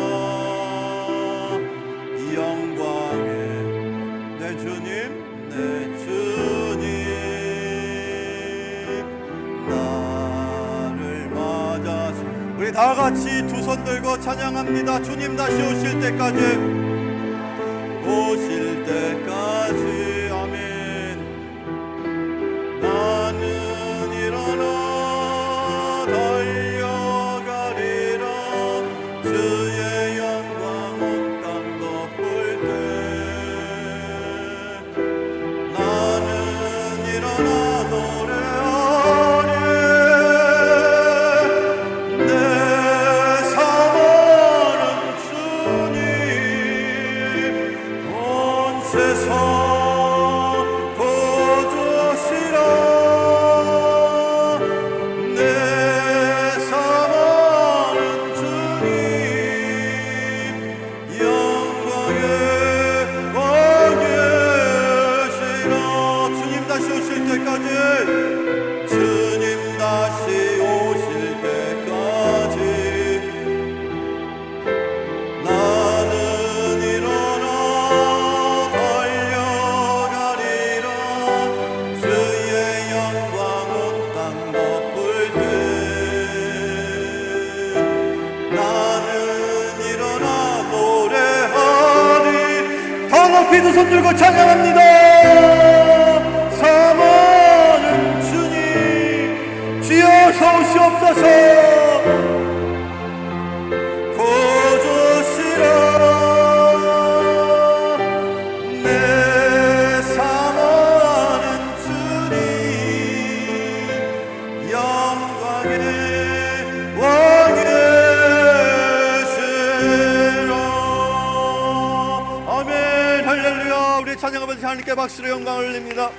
이 영광에 내 주님 나를 맞아서 우리 다 같이 두 손 들고 찬양합니다. 주님 다시 오실 때까지 오실 때까지 아멘. 나는 일어나 달려가리라. 주의 영광 온 땅 덮을 때 나는 일어나 노래하리. 내 사모는 주님 온 세상 보조시라. 내 사모는 주님 영광의 왕이시라. 주님 다시 오실 때까지 주님 다시 오실 때까지 나는 일어나 달려가리라. 주의 영광 온 땅 덮을 때 나는 일어나 노래하리. 더 높이 두 손 들고 찬양합니다. 사모하는 주님 주여서 오시옵소서. 보조시라. 내 사모하는 주님 영광의 왕이시라. 아멘. 할렐루야. 우리 찬양하면서 하나님께 박수로 영광을 올립니다.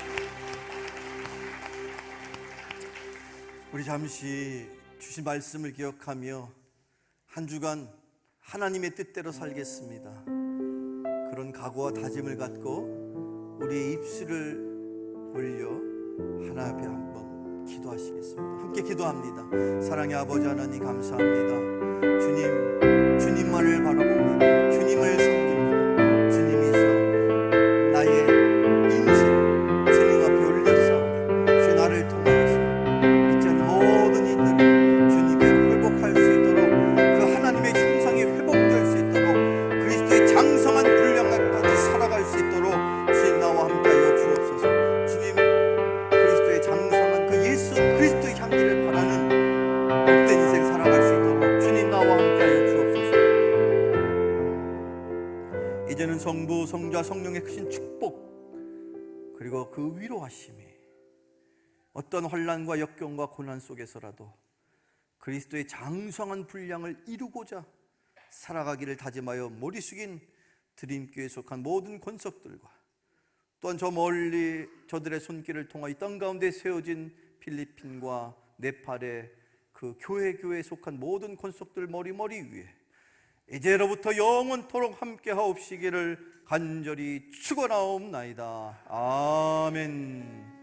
우리 잠시 주신 말씀을 기억하며 한 주간 하나님의 뜻대로 살겠습니다. 그런 각오와 다짐을 갖고 우리의 입술을 올려 하나 앞에 한번 기도하시겠습니다. 함께 기도합니다. 사랑의 아버지 하나님 감사합니다. 주님만을 바라봅니다. 주님을 섬깁니다. 주님이서 나의 인생 주님 앞에 올렸사오니 주 나를 통하여서 있잖은 모든 일들을 주님께 회복할 수 있도록 그 하나님의 형상이 회복될 수 있도록 그리스도의 장성한 분량까지 살아갈 수 있도록 주님 나와 함께하여 주옵소서. 주님 그리스도의 장성한 그 예수 그리스도의 향기를 바라는 복된 인생 살아갈 수 있도록 주님 나와 함께하여 주옵소서. 이제는 성부 성자 성령의 크신 축복 그리고 그 위로하심이 어떤 환난과 역경과 고난 속에서라도 그리스도의 장성한 분량을 이루고자 살아가기를 다짐하여 머리 숙인 드림교회에 속한 모든 권속들과 또한 저 멀리 저들의 손길을 통하여 이 땅 가운데 세워진 필리핀과 네팔의 그 교회에 속한 모든 권속들 머리 위에 이제로부터 영원토록 함께하옵시기를 간절히 축원하옵나이다. 아멘.